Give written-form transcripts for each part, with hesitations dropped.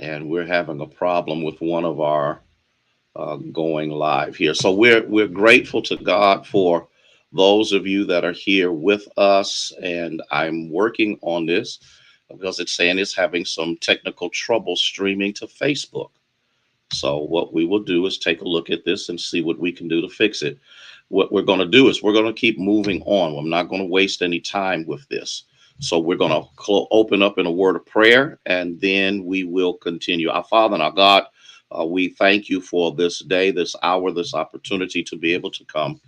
and we're having a problem with one of our going live here. So we're grateful to God for those of you that are here with us, and I'm working on this because it's saying it's having some technical trouble streaming to Facebook. So what we will do is take a look at this and see what we can do to fix it. What we're going to do is we're going to keep moving on. I'm not going to waste any time with this. So we're going to open up in a word of prayer, and then we will continue. Our Father and our God, we thank you for this day, this hour, this opportunity to be able to come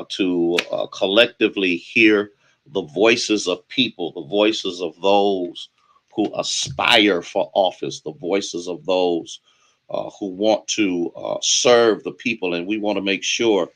to collectively hear the voices of people, the voices of those who aspire for office, the voices of those who want to serve the people. And we want to make sure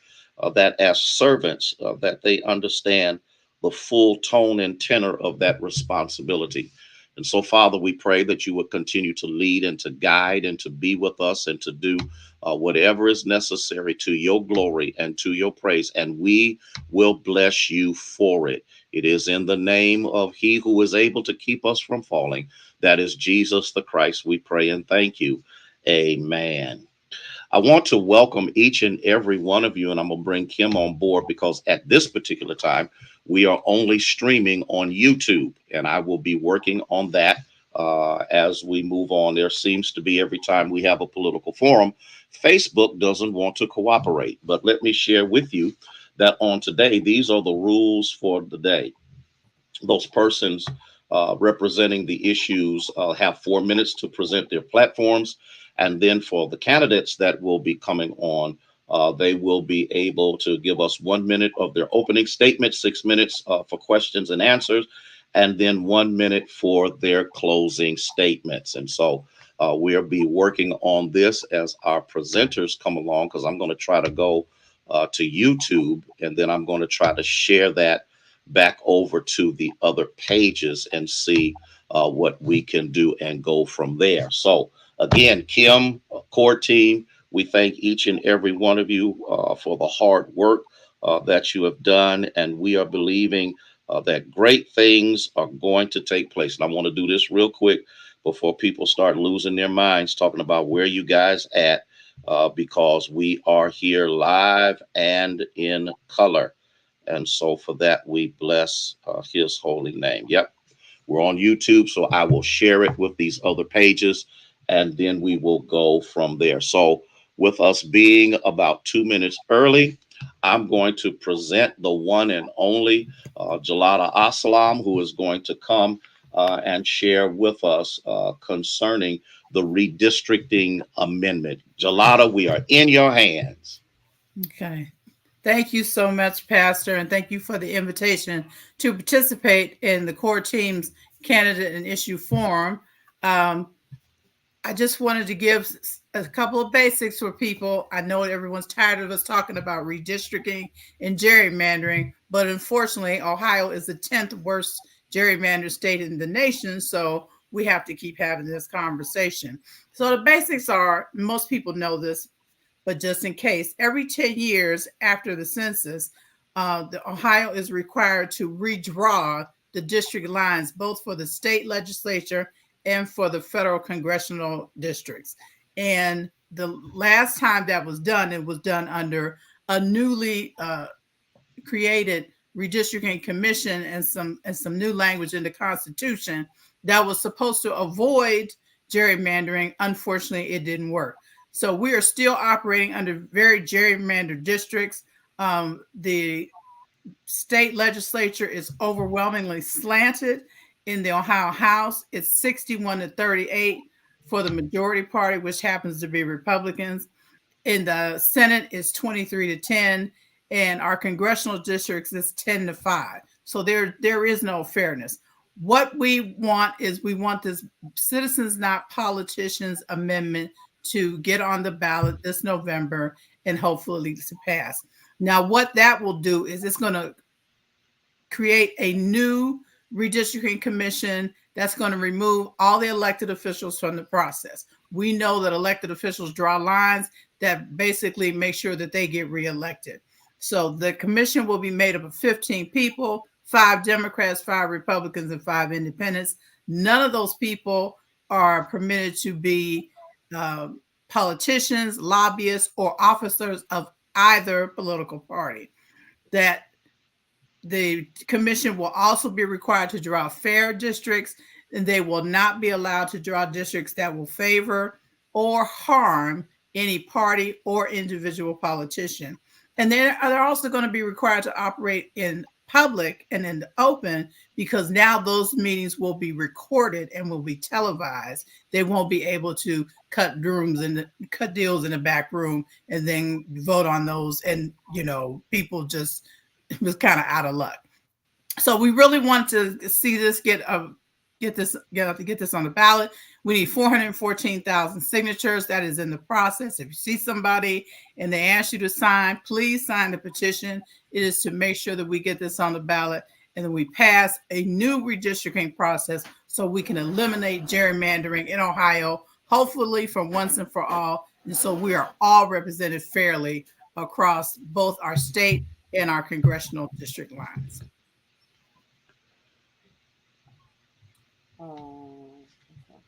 that as servants, that they understand the full tone and tenor of that responsibility. And so, Father, we pray that you would continue to lead and to guide and to be with us and to do whatever is necessary to your glory and to your praise. And we will bless you for it. It is in the name of he who is able to keep us from falling. That is Jesus the Christ. We pray and thank you. Amen. I want to welcome each and every one of you, and I'm going to bring Kim on board because at this particular time, we are only streaming on YouTube, and I will be working on that as we move on. There seems to be every time we have a political forum, Facebook doesn't want to cooperate. But let me share with you that on today, these are the rules for the day. Those persons representing the issues have 4 minutes to present their platforms. And then for the candidates that will be coming on, they will be able to give us 1 minute of their opening statement, 6 minutes for questions and answers, and then 1 minute for their closing statements. And so we'll be working on this as our presenters come along, because I'm going to try to go to YouTube, and then I'm going to try to share that back over to the other pages and see what we can do and go from there. So again, Kim, core team, we thank each and every one of you for the hard work that you have done. And we are believing that great things are going to take place. And I want to do this real quick before people start losing their minds talking about where you guys at, because we are here live and in color. And so for that, we bless his holy name. Yep. We're on YouTube, so I will share it with these other pages, and then we will go from there. So with us being about 2 minutes early, I'm going to present the one and only Jalada Assalam, who is going to come and share with us concerning the redistricting amendment. Jalada, we are in your hands. Okay. Thank you so much, Pastor, and thank you for the invitation to participate in the core team's candidate and issue forum. I just wanted to give a couple of basics for people. I know everyone's tired of us talking about redistricting and gerrymandering, but unfortunately, Ohio is the 10th worst gerrymandered state in the nation, so we have to keep having this conversation. So the basics are, most people know this, but just in case, every 10 years after the census, the Ohio is required to redraw the district lines, both for the state legislature and for the federal congressional districts. And the last time that was done, it was done under a newly created redistricting commission and some new language in the Constitution that was supposed to avoid gerrymandering. Unfortunately, it didn't work. So we are still operating under very gerrymandered districts. The state legislature is overwhelmingly slanted. In the Ohio House, it's 61-38 for the majority party, which happens to be Republicans. In the Senate, it's 23-10, and our congressional districts is 10-5. So there is no fairness. What we want is this Citizens Not Politicians amendment to get on the ballot this November and hopefully to pass. Now, what that will do is it's going to create a new redistricting commission that's going to remove all the elected officials from the process. We know that elected officials draw lines that basically make sure that they get reelected. So the commission will be made up of 15 people, 5 Democrats, 5 Republicans, and 5 independents. None of those people are permitted to be politicians, lobbyists, or officers of either political party. That the commission will also be required to draw fair districts, and they will not be allowed to draw districts that will favor or harm any party or individual politician. And they're also going to be required to operate in public and in the open, because now those meetings will be recorded and will be televised. They won't be able to cut deals in the back room and then vote on those, and people just was kind of out of luck. So we really want to see this get this on the ballot. We need 414,000 signatures. That is in the process. If you see somebody and they ask you to sign, please sign the petition. It is to make sure that we get this on the ballot and then we pass a new redistricting process so we can eliminate gerrymandering in Ohio, hopefully for once and for all. And so we are all represented fairly across both our state and our congressional district lines.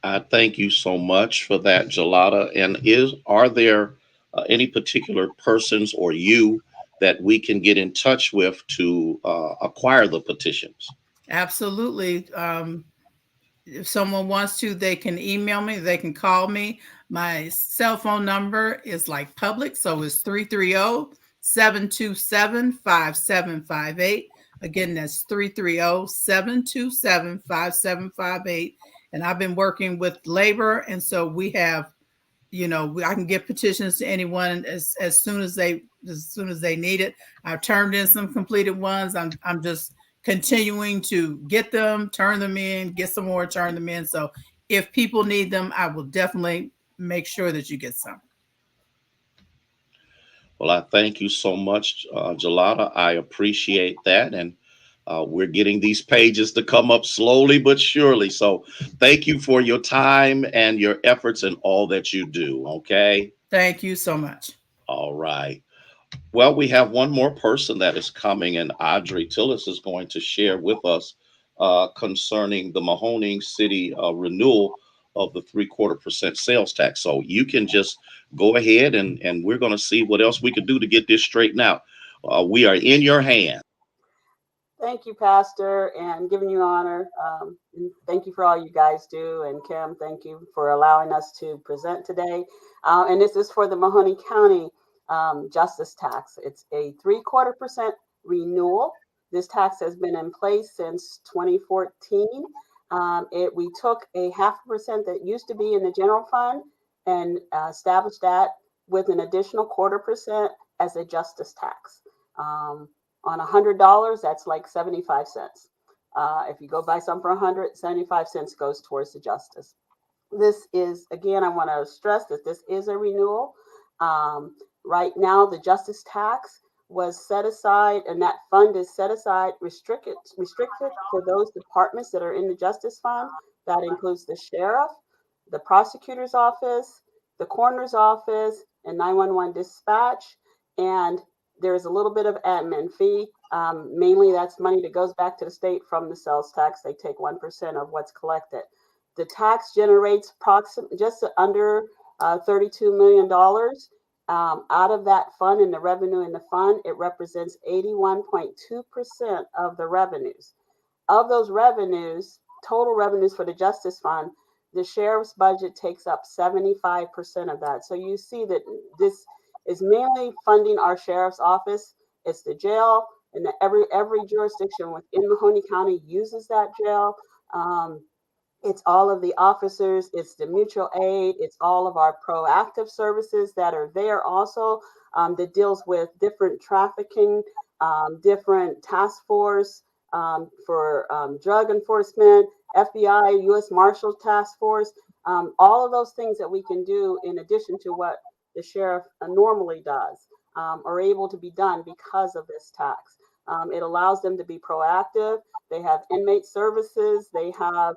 I thank you so much for that, Gelada. And are there any particular persons or you that we can get in touch with to acquire the petitions? Absolutely. If someone wants to, they can email me, they can call me. My cell phone number is like public, so it's 330-727-5758. Again, that's 330-727-5758. And I've been working with labor, and so we have, I can give petitions to anyone as soon as they need it. I've turned in some completed ones. I'm just continuing to get them, turn them in, get some more, turn them in. So if people need them, I will definitely make sure that you get some. Well, I thank you so much, Gelada. I appreciate that. And we're getting these pages to come up slowly but surely. So thank you for your time and your efforts and all that you do. Okay. Thank you so much. All right. Well, we have one more person that is coming, and Audrey Tillis is going to share with us concerning the Mahoning City renewal of the 0.75% sales tax. So you can just go ahead and we're going to see what else we can do to get this straightened out. We are in your hands. Thank you, Pastor, and giving you honor. And thank you for all you guys do. And Kim, thank you for allowing us to present today. And this is for the Mahoning County justice tax. It's a 0.75% renewal. This tax has been in place since 2014. We took a 0.5% that used to be in the general fund and established that with an additional 0.25% as a justice tax. On $100, that's like 75 cents. If you go buy some for 100, 75 cents goes towards the justice. This is, again, I want to stress that this is a renewal. Right now, the justice tax was set aside, and that fund is set aside, restricted for those departments that are in the justice fund. That includes the sheriff, the prosecutor's office, the coroner's office, and 911 dispatch. And there's a little bit of admin fee. Mainly that's money that goes back to the state from the sales tax. They take 1% of what's collected. The tax generates just under $32 million. Out of that fund and the revenue in the fund, it represents 81.2% of the revenues. Of those revenues, total revenues for the justice fund, the sheriff's budget takes up 75% of that. So you see that this is mainly funding our sheriff's office. It's the jail, and every jurisdiction within Mahoning County uses that jail. It's all of the officers, it's the mutual aid, it's all of our proactive services that are there also, that deals with different trafficking, different task force for drug enforcement, FBI, U.S. Marshals Task Force, all of those things that we can do in addition to what the sheriff normally does are able to be done because of this tax. It allows them to be proactive. They have inmate services, they have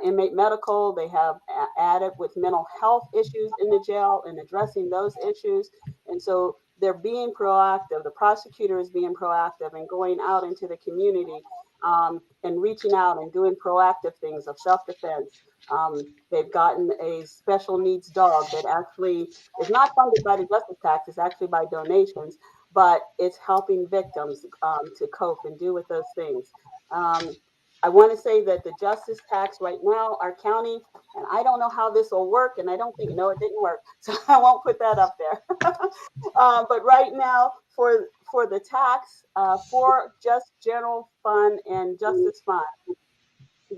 inmate medical, they have added with mental health issues in the jail and addressing those issues. And so they're being proactive. The prosecutor is being proactive and going out into the community, and reaching out and doing proactive things of self-defense. They've gotten a special needs dog that actually is not funded by the justice tax, it's actually by donations, but it's helping victims to cope and deal with those things. Um, I want to say that the justice tax right now, our county, and I don't know how this will work, and I don't think, no, it didn't work, so I won't put that up there. But right now, for the tax, for just general fund and justice fund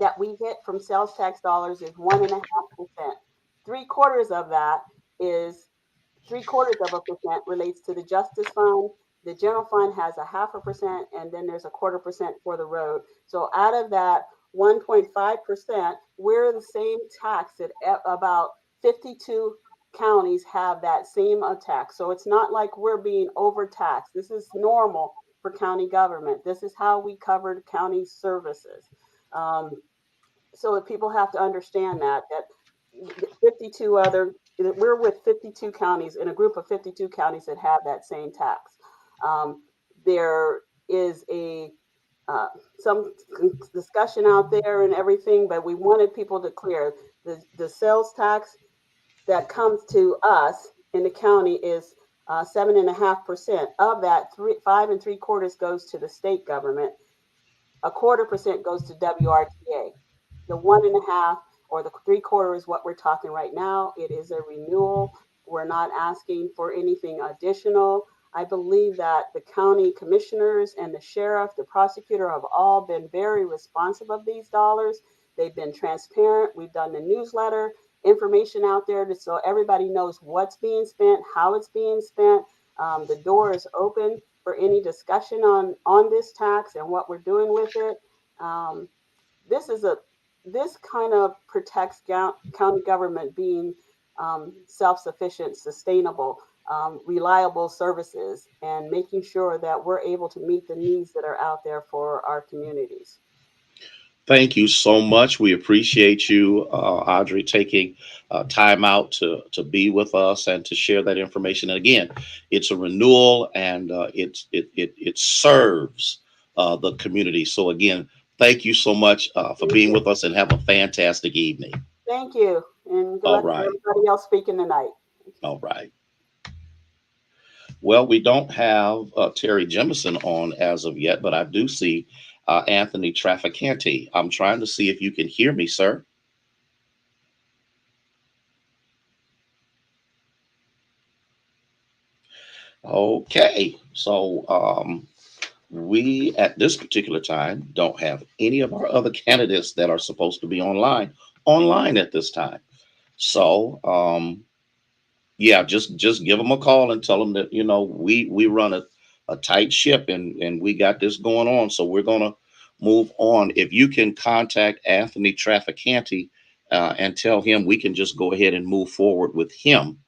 that we get from sales tax dollars is 1.5%. Three quarters of that is 0.75% relates to the justice fund. The general fund has 0.5%, and then there's 0.25% for the road. So out of that 1.5%, we're the same tax that about 52 counties have that same tax. So it's not like we're being overtaxed. This is normal for county government. This is how we covered county services. Um, so people have to understand that 52 other, we're with 52 counties in a group of 52 counties that have that same tax. There is a some discussion out there and everything, but we wanted people to clear the sales tax that comes to us in the county is 7.5%. Of that, 5.75% goes to the state government. 0.25% goes to WRTA. The 1.5 or the 3/4 is what we're talking right now. It is a renewal. We're not asking for anything additional. I believe that the county commissioners and the sheriff, the prosecutor have all been very responsive of these dollars. They've been transparent. We've done the newsletter, information out there so everybody knows what's being spent, how it's being spent. The door is open for any discussion on this tax and what we're doing with it. Um, this is a this kind of protects county government being self-sufficient, sustainable, reliable services, and making sure that we're able to meet the needs that are out there for our communities. Thank you so much. We appreciate you, Audrey, taking time out to be with us and to share that information. And again, it's a renewal, and it serves the community. So again, thank you so much for Thank being you. with us, and have a fantastic evening. Thank you. And good All luck to right. everybody else speaking tonight. All right. Well, we don't have Terry Jemison on as of yet, but I do see Anthony Trafficante. I'm trying to see if you can hear me, sir. Okay. So we, at this particular time, don't have any of our other candidates that are supposed to be online at this time. So yeah, just give them a call and tell them that we run a tight ship, and we got this going on. So we're gonna move on. If you can contact Anthony Trafficante and tell him, we can just go ahead and move forward with him,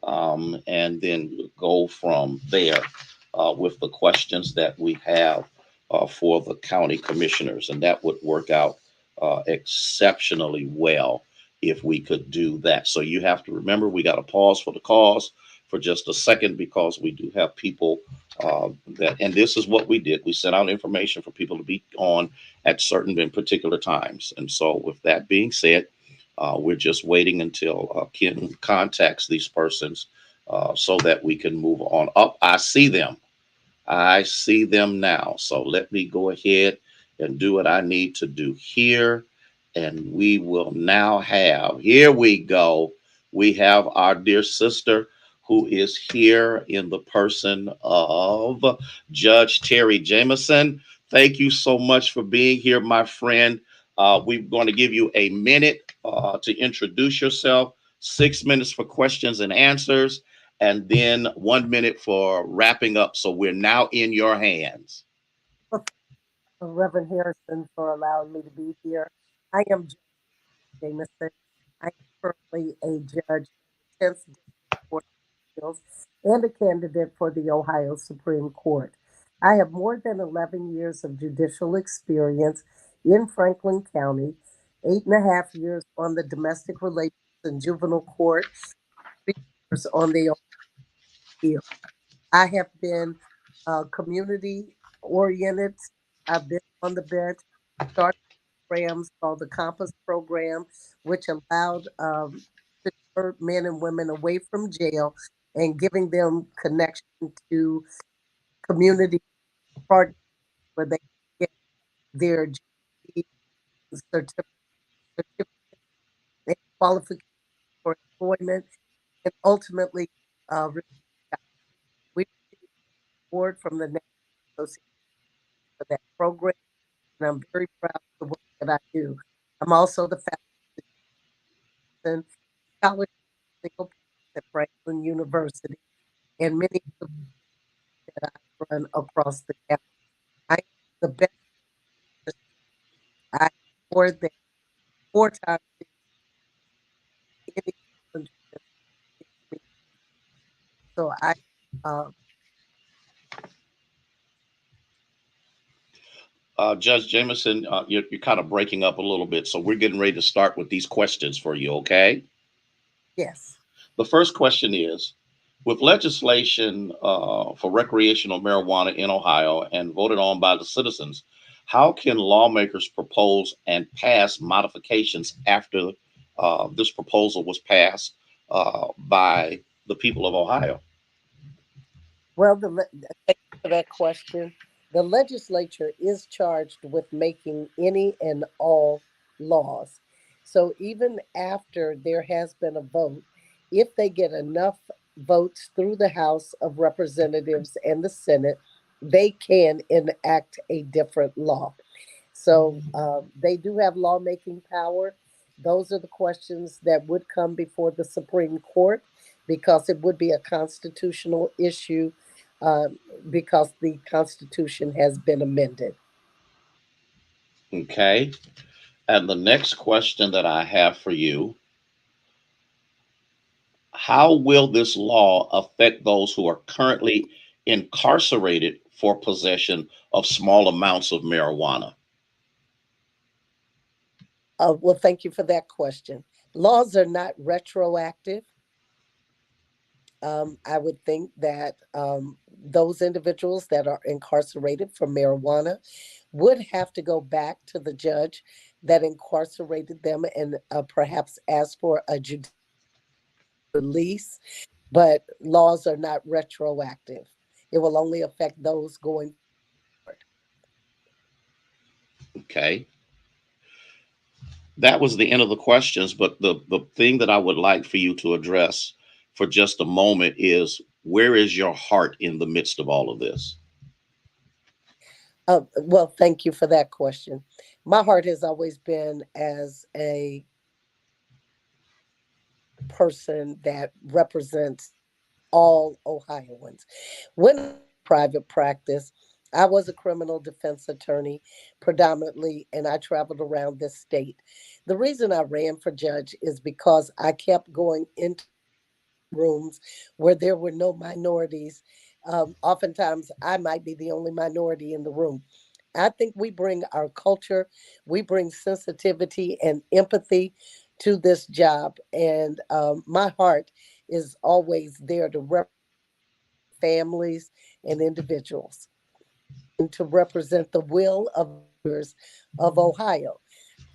and then go from there with the questions that we have for the county commissioners, and that would work out exceptionally well if we could do that. So you have to remember, we got to pause for the cause for just a second, because we do have people and this is what we did. We sent out information for people to be on at certain and particular times. And so with that being said, we're just waiting until Ken contacts these persons so that we can move on. Up, I see them. I see them now. So let me go ahead and do what I need to do here. And we will now have, here we go. We have our dear sister who is here in the person of Judge Terry Jameson. Thank you so much for being here, my friend. We're going to give you a minute to introduce yourself, 6 minutes for questions and answers, and then 1 minute for wrapping up. So we're now in your hands. Reverend Harrison, for allowing me to be here. I am Judge Jameson. I am currently a judge in the 10th District Court of Appeals and a candidate for the Ohio Supreme Court. I have more than 11 years of judicial experience in Franklin County, 8.5 years on the domestic relations and juvenile court, 3 years on the appeal. I have been community oriented. I've been on the bench, started programs called the Compass Program, which allowed to divert men and women away from jail and giving them connection to community partners where they get their GED certificate and qualification for employment, and ultimately receive jobs. We received an award from the National Association for that program, and I'm very proud of the work that I do. I'm also the faculty scholarship single at Franklin University, and many of the that I run across the campus. I am the best. I more than 4 times any challenge that gives me. So I uh, Judge Jameson, you're kind of breaking up a little bit, so we're getting ready to start with these questions for you, okay? yes. The first question is, with legislation for recreational marijuana in Ohio and voted on by the citizens, how can lawmakers propose and pass modifications after this proposal was passed by the people of Ohio? Well, thank you for that question. The legislature is charged with making any and all laws. So even after there has been a vote, if they get enough votes through the House of Representatives and the Senate, they can enact a different law. So they do have lawmaking power. Those are the questions that would come before the Supreme Court because it would be a constitutional issue uh, because the Constitution has been amended. Okay. And the next question that I have for you, how will this law affect those who are currently incarcerated for possession of small amounts of marijuana? Well, thank you for that question. Laws are not retroactive. I would think that those individuals that are incarcerated for marijuana would have to go back to the judge that incarcerated them and perhaps ask for a judicial release. But laws are not retroactive. It will only affect those going forward. Okay. That was the end of the questions, but the thing that I would like for you to address for just a moment is, where is your heart in the midst of all of this? Well, thank you for that question. My heart has always been as a person that represents all Ohioans. When private practice, I was a criminal defense attorney predominantly, and I traveled around this state. The reason I ran for judge is because I kept going into rooms where there were no minorities. Oftentimes, I might be the only minority in the room. I think we bring our culture, we bring sensitivity and empathy to this job. And my heart is always there to represent families and individuals and to represent the will of voters of Ohio.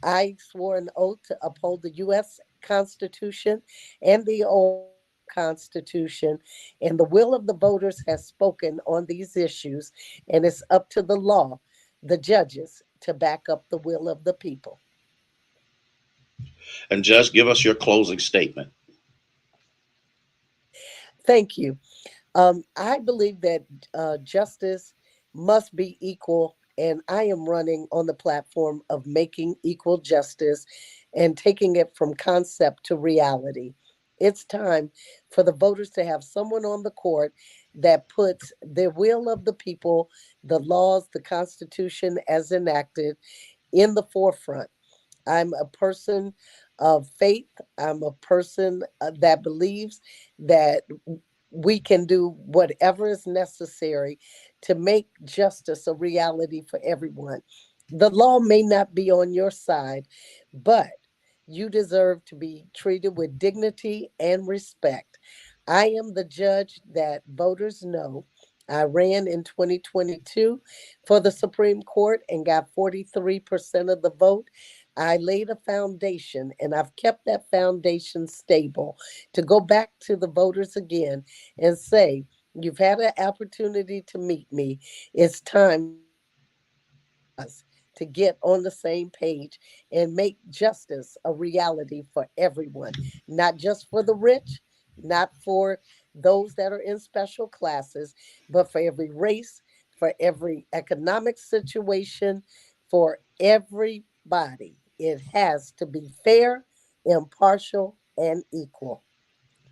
I swore an oath to uphold the U.S. Constitution and the Ohio Constitution, and the will of the voters has spoken on these issues, and it's up to the law, the judges, to back up the will of the people. And just give us your closing statement. Thank you. I believe that justice must be equal, and I am running on the platform of making equal justice and taking it from concept to reality. It's time for the voters to have someone on the court that puts the will of the people, the laws, the Constitution as enacted in the forefront. I'm a person of faith. I'm a person that believes that we can do whatever is necessary to make justice a reality for everyone. The law may not be on your side, but you deserve to be treated with dignity and respect. I am the judge that voters know I ran in 2022 for the Supreme Court and got 43% of the vote. I laid a foundation and I've kept that foundation stable to go back to the voters again and say, you've had an opportunity to meet me. It's time us to get on the same page and make justice a reality for everyone, not just for the rich, not for those that are in special classes, but for every race, for every economic situation, for everybody. It has to be fair, impartial, and equal.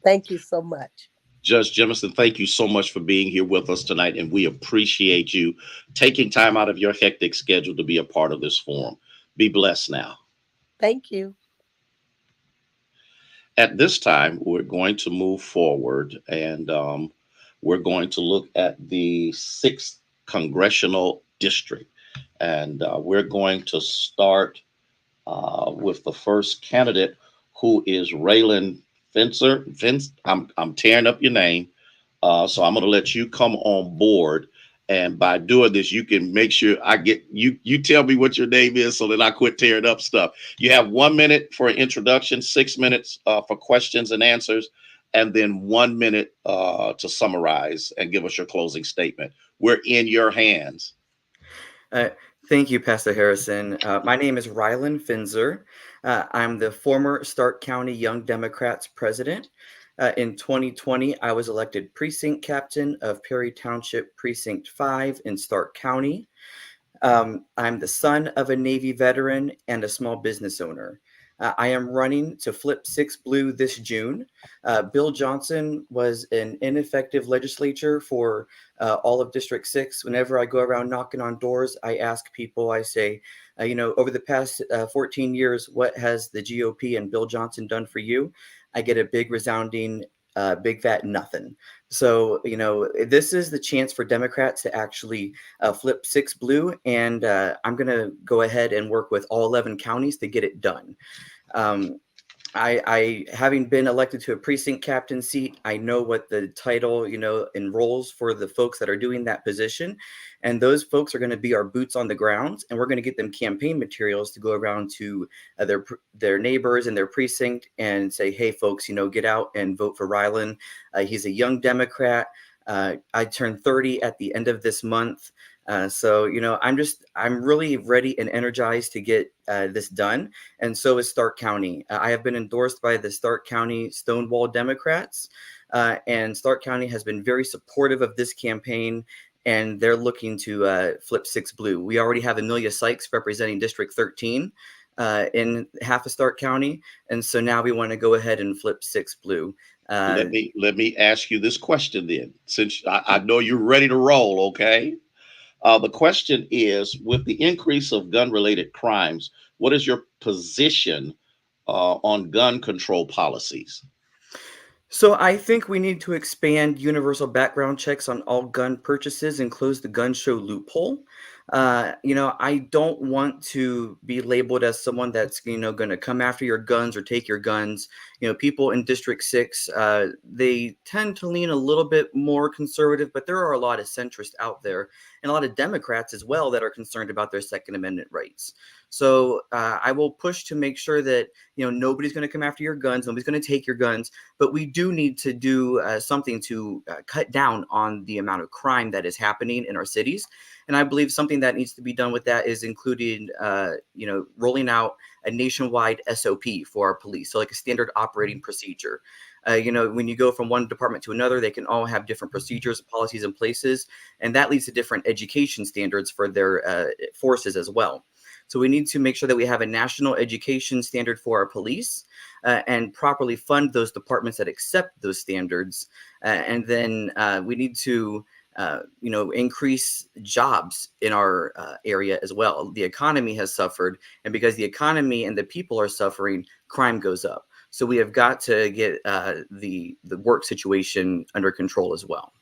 Thank you so much. Judge Jemison, thank you so much for being here with us tonight, and we appreciate you taking time out of your hectic schedule to be a part of this forum. Be blessed now. Thank you. At this time, we're going to move forward, and we're going to look at the 6th Congressional District. And we're going to start with the first candidate, who is Raylan Finzer. I'm tearing up your name. So I'm going to let you come on board. And by doing this, you can make sure I get you. You tell me what your name is so that I quit tearing up stuff. You have 1 minute for an introduction, 6 minutes for questions and answers, and then 1 minute to summarize and give us your closing statement. We're in your hands. Uh, Thank you, Pastor Harrison. My name is Rylan Finzer. I'm the former Stark County Young Democrats president. In 2020, I was elected precinct captain of Perry Township Precinct 5 in Stark County. I'm the son of a Navy veteran and a small business owner. I am running to flip 6 blue this June. Bill Johnson was an ineffective legislature for all of District 6. Whenever I go around knocking on doors, I ask people, I say, over the past 14 years, what has the GOP and Bill Johnson done for you? I get a big resounding big fat nothing. So, this is the chance for Democrats to actually flip 6 blue. And I'm going to go ahead and work with all 11 counties to get it done. I having been elected to a precinct captain seat, I know what the title, enrolls for the folks that are doing that position. And those folks are going to be our boots on the ground, and we're going to get them campaign materials to go around to their neighbors in their precinct and say, hey, folks, get out and vote for Rylan. He's a young Democrat. I turned 30 at the end of this month. So, I'm really ready and energized to get this done. And so is Stark County. I have been endorsed by the Stark County Stonewall Democrats, and Stark County has been very supportive of this campaign, and they're looking to flip 6 blue. We already have Amelia Sykes representing District 13 in half of Stark County. And so now we want to go ahead and flip 6 blue. Let me ask you this question then, since I know you're ready to roll, okay? The question is, with the increase of gun-related crimes, what is your position on gun control policies? So I think we need to expand universal background checks on all gun purchases and close the gun show loophole. I don't want to be labeled as someone that's, going to come after your guns or take your guns. People in District 6, they tend to lean a little bit more conservative, but there are a lot of centrists out there and a lot of Democrats as well that are concerned about their Second Amendment rights. So I will push to make sure that, nobody's going to come after your guns. Nobody's going to take your guns. But we do need to do something to cut down on the amount of crime that is happening in our cities. And I believe something that needs to be done with that is including, rolling out a nationwide SOP for our police. So like a standard operating procedure. When you go from one department to another, they can all have different procedures, policies in places. And that leads to different education standards for their forces as well. So we need to make sure that we have a national education standard for our police and properly fund those departments that accept those standards. And then we need to, increase jobs in our area as well. The economy has suffered, and because the economy and the people are suffering, crime goes up. So we have got to get the work situation under control as well.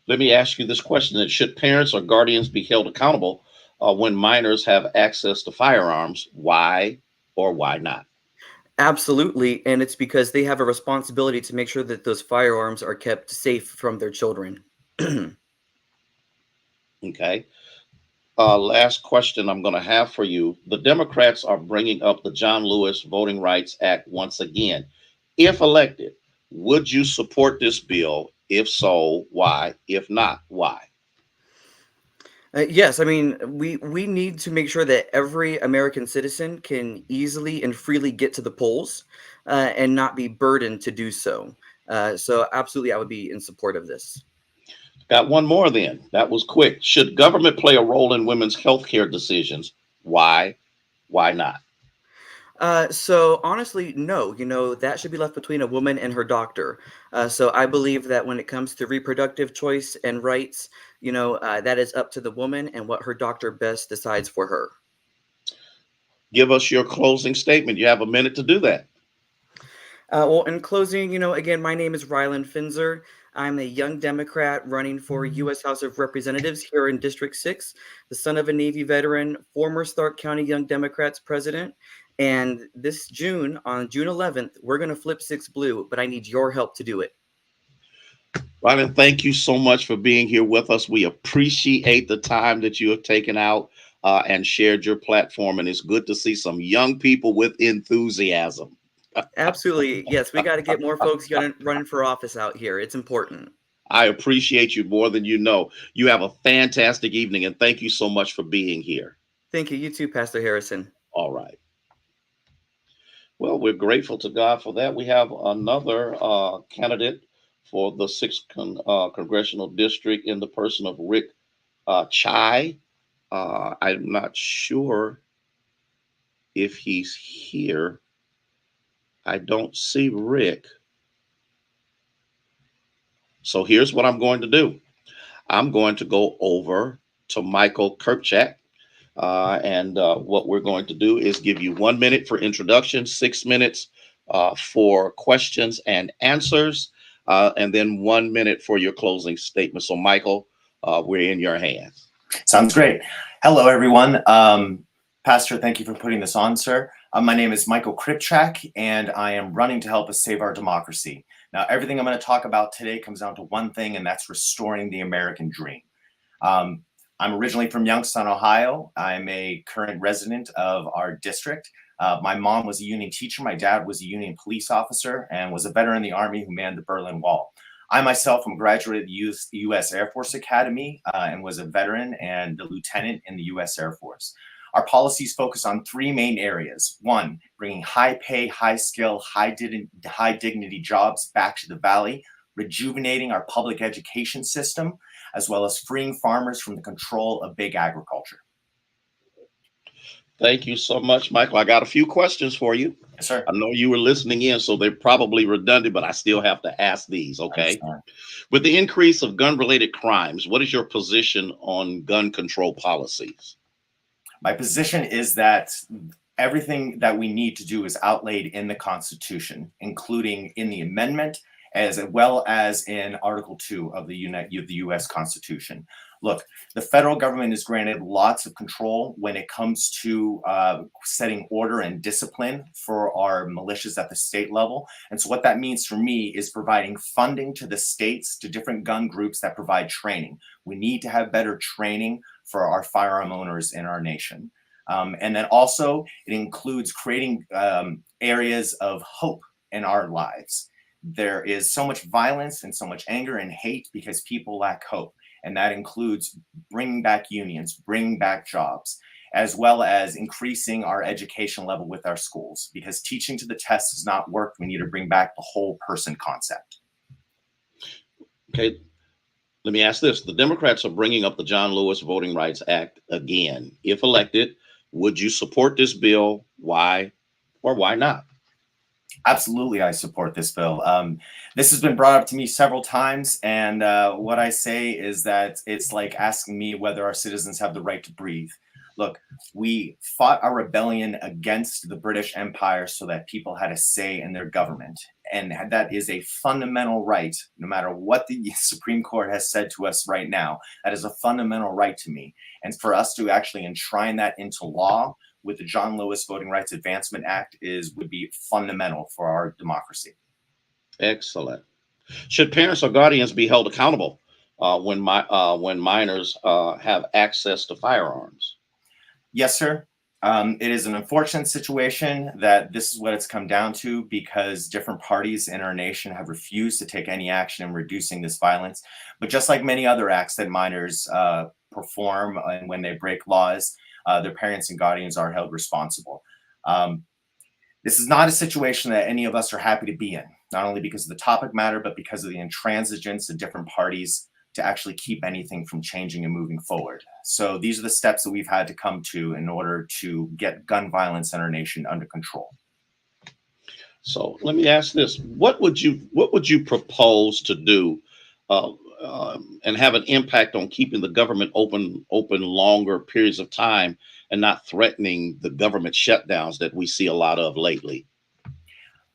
Let me ask you this question: that should parents or guardians be held accountable when minors have access to firearms? Why or why not? Absolutely. And it's because they have a responsibility to make sure that those firearms are kept safe from their children. Okay. Last question I'm going to have for you. The Democrats are bringing up the John Lewis Voting Rights Act once again. If elected, would you support this bill? If so, why? If not, why? Yes, I mean we need to make sure that every American citizen can easily and freely get to the polls and not be burdened to do so. So absolutely, I would be in support of this. Got one more then. That was quick. Should government play a role in women's health care decisions? Why? Why not? So honestly, no. That should be left between a woman and her doctor. So I believe that when it comes to reproductive choice and rights, that is up to the woman and what her doctor best decides for her. Give us your closing statement. You have a minute to do that. Well, in closing, again, my name is Rylan Finzer. I'm a young Democrat running for U.S. House of Representatives here in District 6, the son of a Navy veteran, former Stark County Young Democrats president. And this June, on June 11th, we're going to flip 6 blue, but I need your help to do it. Rylan, thank you so much for being here with us. We appreciate the time that you have taken out and shared your platform. And it's good to see some young people with enthusiasm. Absolutely. Yes, we got to get more folks running for office out here. It's important. I appreciate you more than you know. You have a fantastic evening, and thank you so much for being here. Thank you. You too, Pastor Harrison. All right. Well, we're grateful to God for that. We have another candidate for the 6th congressional district in the person of Rick Chai. I'm not sure if he's here. I don't see Rick. So here's what I'm going to do. I'm going to go over to Michael Kirkchak. And what we're going to do is give you 1 minute for introduction, 6 minutes for questions and answers, and then 1 minute for your closing statement. So, Michael, we're in your hands. Sounds great. Hello, everyone. Pastor, thank you for putting this on, sir. My name is Michael Kripchak, and I am running to help us save our democracy. Now, everything I'm going to talk about today comes down to one thing, and that's restoring the American dream. I'm originally from Youngstown, Ohio. I'm a current resident of our district. My mom was a Union teacher. My dad was a Union police officer and was a veteran in the Army who manned the Berlin Wall. I myself am a graduate of the U.S. Air Force Academy and was a veteran and a lieutenant in the U.S. Air Force. Our policies focus on 3 main areas. 1, bringing high pay, high skill, high dignity jobs back to the Valley, rejuvenating our public education system, as well as freeing farmers from the control of big agriculture. Thank you so much, Michael. I got a few questions for you. Yes, sir. I know you were listening in, so they're probably redundant, but I still have to ask these, okay? With the increase of gun-related crimes, what is your position on gun control policies? My position is that everything that we need to do is outlaid in the Constitution, including in the amendment, as well as in Article 2 of the U.S. Constitution. Look, the federal government is granted lots of control when it comes to setting order and discipline for our militias at the state level. And so what that means for me is providing funding to the states, to different gun groups that provide training. We need to have better training for our firearm owners in our nation. And then also it includes creating areas of hope in our lives. There is so much violence and so much anger and hate because people lack hope. And that includes bringing back unions, bringing back jobs, as well as increasing our education level with our schools. Because teaching to the test does not work. We need to bring back the whole person concept. Okay, let me ask this. The Democrats are bringing up the John Lewis Voting Rights Act again. If elected, would you support this bill? Why or why not? Absolutely, I support this bill. This has been brought up to me several times, and what I say is that it's like asking me whether our citizens have the right to breathe. Look, we fought our rebellion against the British Empire so that people had a say in their government, and that is a fundamental right, no matter what the Supreme Court has said to us right now. That is a fundamental right to me, and for us to actually enshrine that into law with the John Lewis Voting Rights Advancement Act would be fundamental for our democracy. Excellent. Should parents or guardians be held accountable when minors have access to firearms? Yes, sir. It is an unfortunate situation that this is what it's come down to, because different parties in our nation have refused to take any action in reducing this violence. But just like many other acts that minors perform, and when they break laws, their parents and guardians are held responsible. This is not a situation that any of us are happy to be in, not only because of the topic matter, but because of the intransigence of different parties to actually keep anything from changing and moving forward. So these are the steps that we've had to come to in order to get gun violence in our nation under control. So let me ask this: what would you propose to do, and have an impact on keeping the government open longer periods of time and not threatening the government shutdowns that we see a lot of lately?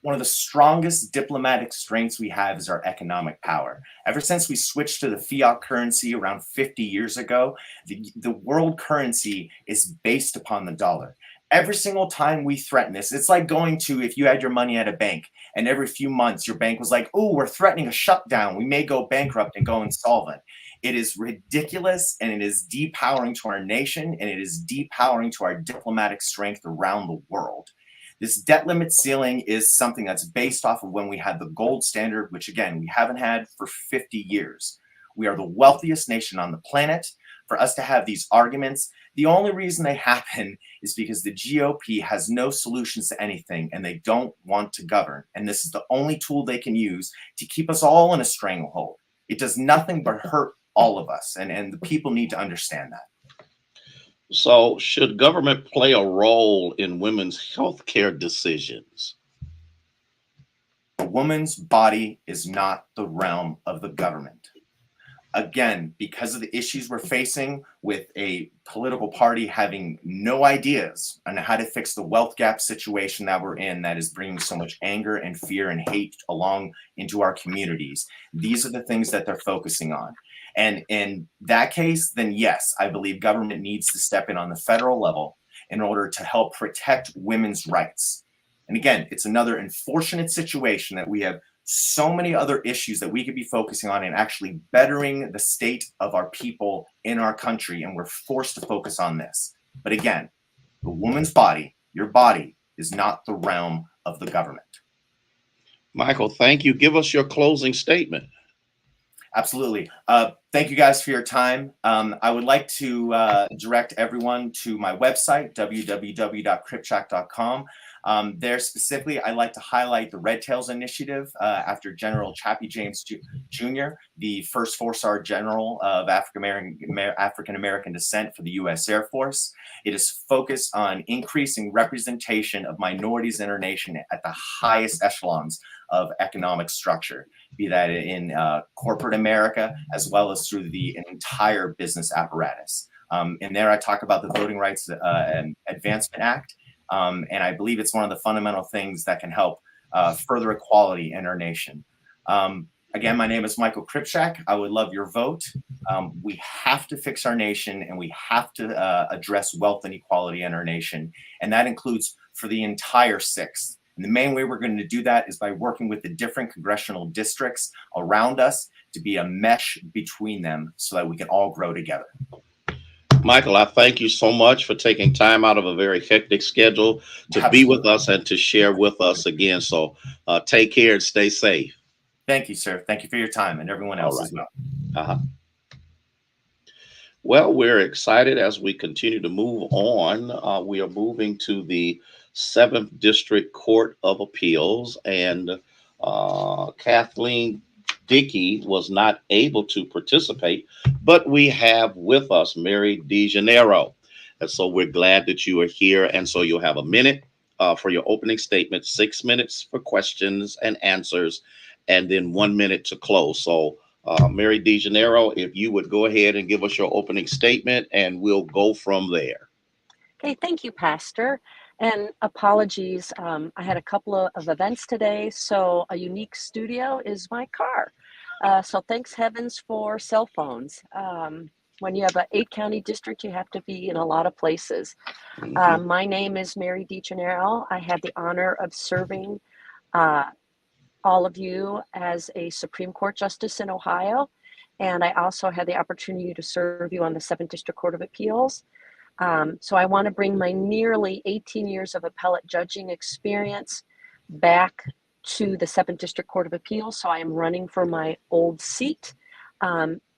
One of the strongest diplomatic strengths we have is our economic power. Ever since we switched to the fiat currency around 50 years ago, the world currency is based upon the dollar. Every single time we threaten this, it's like going to, if you had your money at a bank and every few months your bank was like, oh, we're threatening a shutdown, we may go bankrupt and go insolvent. It is ridiculous, and it is depowering to our nation, and it is depowering to our diplomatic strength around the world. This debt limit ceiling is something that's based off of when we had the gold standard, which again, we haven't had for 50 years. We are the wealthiest nation on the planet. For us to have these arguments, the only reason they happen is because the GOP has no solutions to anything, and they don't want to govern. And this is the only tool they can use to keep us all in a stranglehold. It does nothing but hurt all of us, and the people need to understand that. So, should government play a role in women's health care decisions? A woman's body is not the realm of the government. Again, because of the issues we're facing with a political party having no ideas on how to fix the wealth gap situation that we're in, that is bringing so much anger and fear and hate along into our communities, these are the things that they're focusing on. And in that case, then yes, I believe government needs to step in on the federal level in order to help protect women's rights. And again, it's another unfortunate situation that we have so many other issues that we could be focusing on and actually bettering the state of our people in our country, and we're forced to focus on this. But again, the woman's body, your body, is not the realm of the government. Michael, thank you. Give us your closing statement. Absolutely. Thank you guys for your time. I would like to direct everyone to my website, www.cripchat.com. There specifically, I'd like to highlight the Red Tails Initiative after General Chappie James Jr., the first four-star general of African-American descent for the U.S. Air Force. It is focused on increasing representation of minorities in our nation at the highest echelons of economic structure, be that in corporate America, as well as through the entire business apparatus. In there, I talk about the Voting Rights and Advancement Act, and I believe it's one of the fundamental things that can help further equality in our nation. Again, my name is Michael Kripczak. I would love your vote. We have to fix our nation, and we have to address wealth inequality in our nation, and that includes for the entire 6th. And the main way we're going to do that is by working with the different congressional districts around us to be a mesh between them so that we can all grow together. Michael, I thank you so much for taking time out of a very hectic schedule to be with us and to share with us again. So take care and stay safe. Thank you, sir. Thank you for your time, and everyone else as well. Well, we're excited as we continue to move on. We are moving to the 7th District Court of Appeals, and Kathleen Dickey was not able to participate, but we have with us Mary DeJaneiro. And so we're glad that you are here. And so you'll have a minute for your opening statement, 6 minutes for questions and answers, and then 1 minute to close. So Mary DeJaneiro, if you would go ahead and give us your opening statement, and we'll go from there. Okay, thank you, Pastor. And apologies, I had a couple of events today, so a unique studio is my car. So thanks heavens for cell phones. When you have an 8-county district, you have to be in a lot of places. My name is Mary DeJaneiro. I had the honor of serving all of you as a Supreme Court Justice in Ohio. and I also had the opportunity to serve you on the 7th District Court of Appeals. So I want to bring my nearly 18 years of appellate judging experience back to the 7th District Court of Appeals. So I am running for my old seat.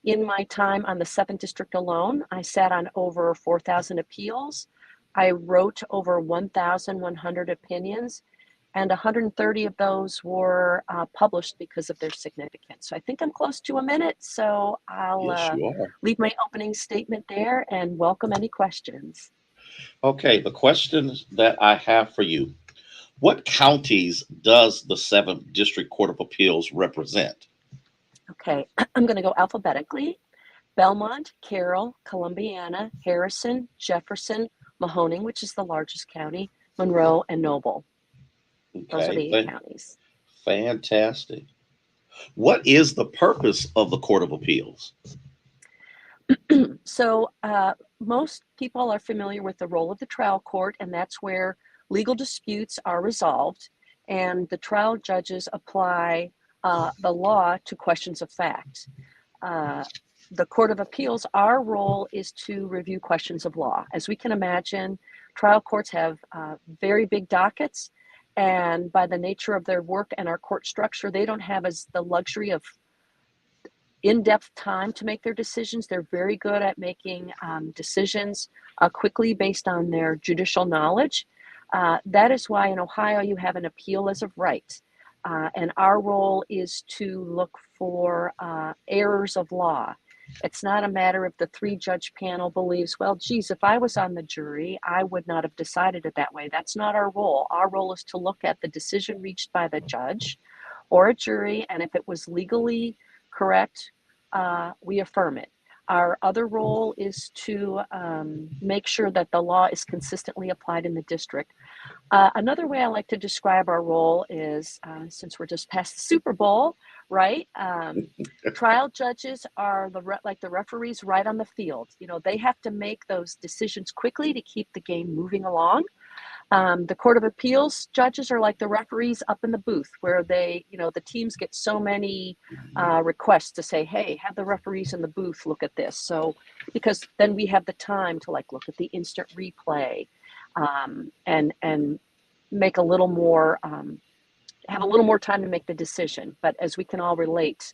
In my time on the 7th District alone, I sat on over 4,000 appeals. I wrote over 1,100 opinions, and 130 of those were published because of their significance. So I think I'm close to a minute, so I'll Yes, you are. leave my opening statement there and welcome any questions. Okay, the questions that I have for you. What counties does the 7th District Court of Appeals represent? Okay, I'm going to go alphabetically. Belmont, Carroll, Columbiana, Harrison, Jefferson, Mahoning, which is the largest county, Monroe, and Noble. Those are the 8 counties. Fantastic. What is the purpose of the Court of Appeals? So most people are familiar with the role of the trial court, and that's where legal disputes are resolved, and the trial judges apply the law to questions of fact. The Court of Appeals, our role is to review questions of law. As we can imagine, trial courts have very big dockets, and by the nature of their work and our court structure, they don't have the luxury of in-depth time to make their decisions. They're very good at making decisions quickly based on their judicial knowledge. That is why in Ohio you have an appeal as of right. And our role is to look for errors of law. It's not a matter of the 3-judge panel believes, well, geez, if I was on the jury, I would not have decided it that way. That's not our role. Our role is to look at the decision reached by the judge or a jury, and if it was legally correct, we affirm it. Our other role is to make sure that the law is consistently applied in the district. Another way I like to describe our role is, since we're just past the Super Bowl, right? Trial judges are like the referees right on the field. You know, they have to make those decisions quickly to keep the game moving along. The Court of Appeals judges are like the referees up in the booth where they, you know, the teams get so many requests to say, hey, have the referees in the booth look at this. So, because then we have the time to like look at the instant replay and make a little more, have a little more time to make the decision. But as we can all relate,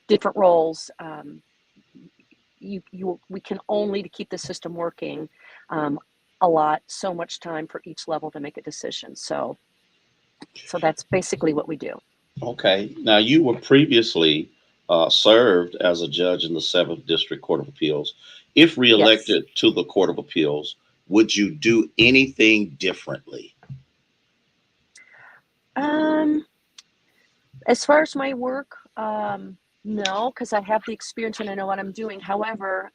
different roles, we can only, to keep the system working, allot so much time for each level to make a decision. So that's basically what we do. Okay. Now, you were previously served as a judge in the 7th District Court of Appeals. If reelected to the Court of Appeals, would you do anything differently? As far as my work, no, because I have the experience and I know what I'm doing. However,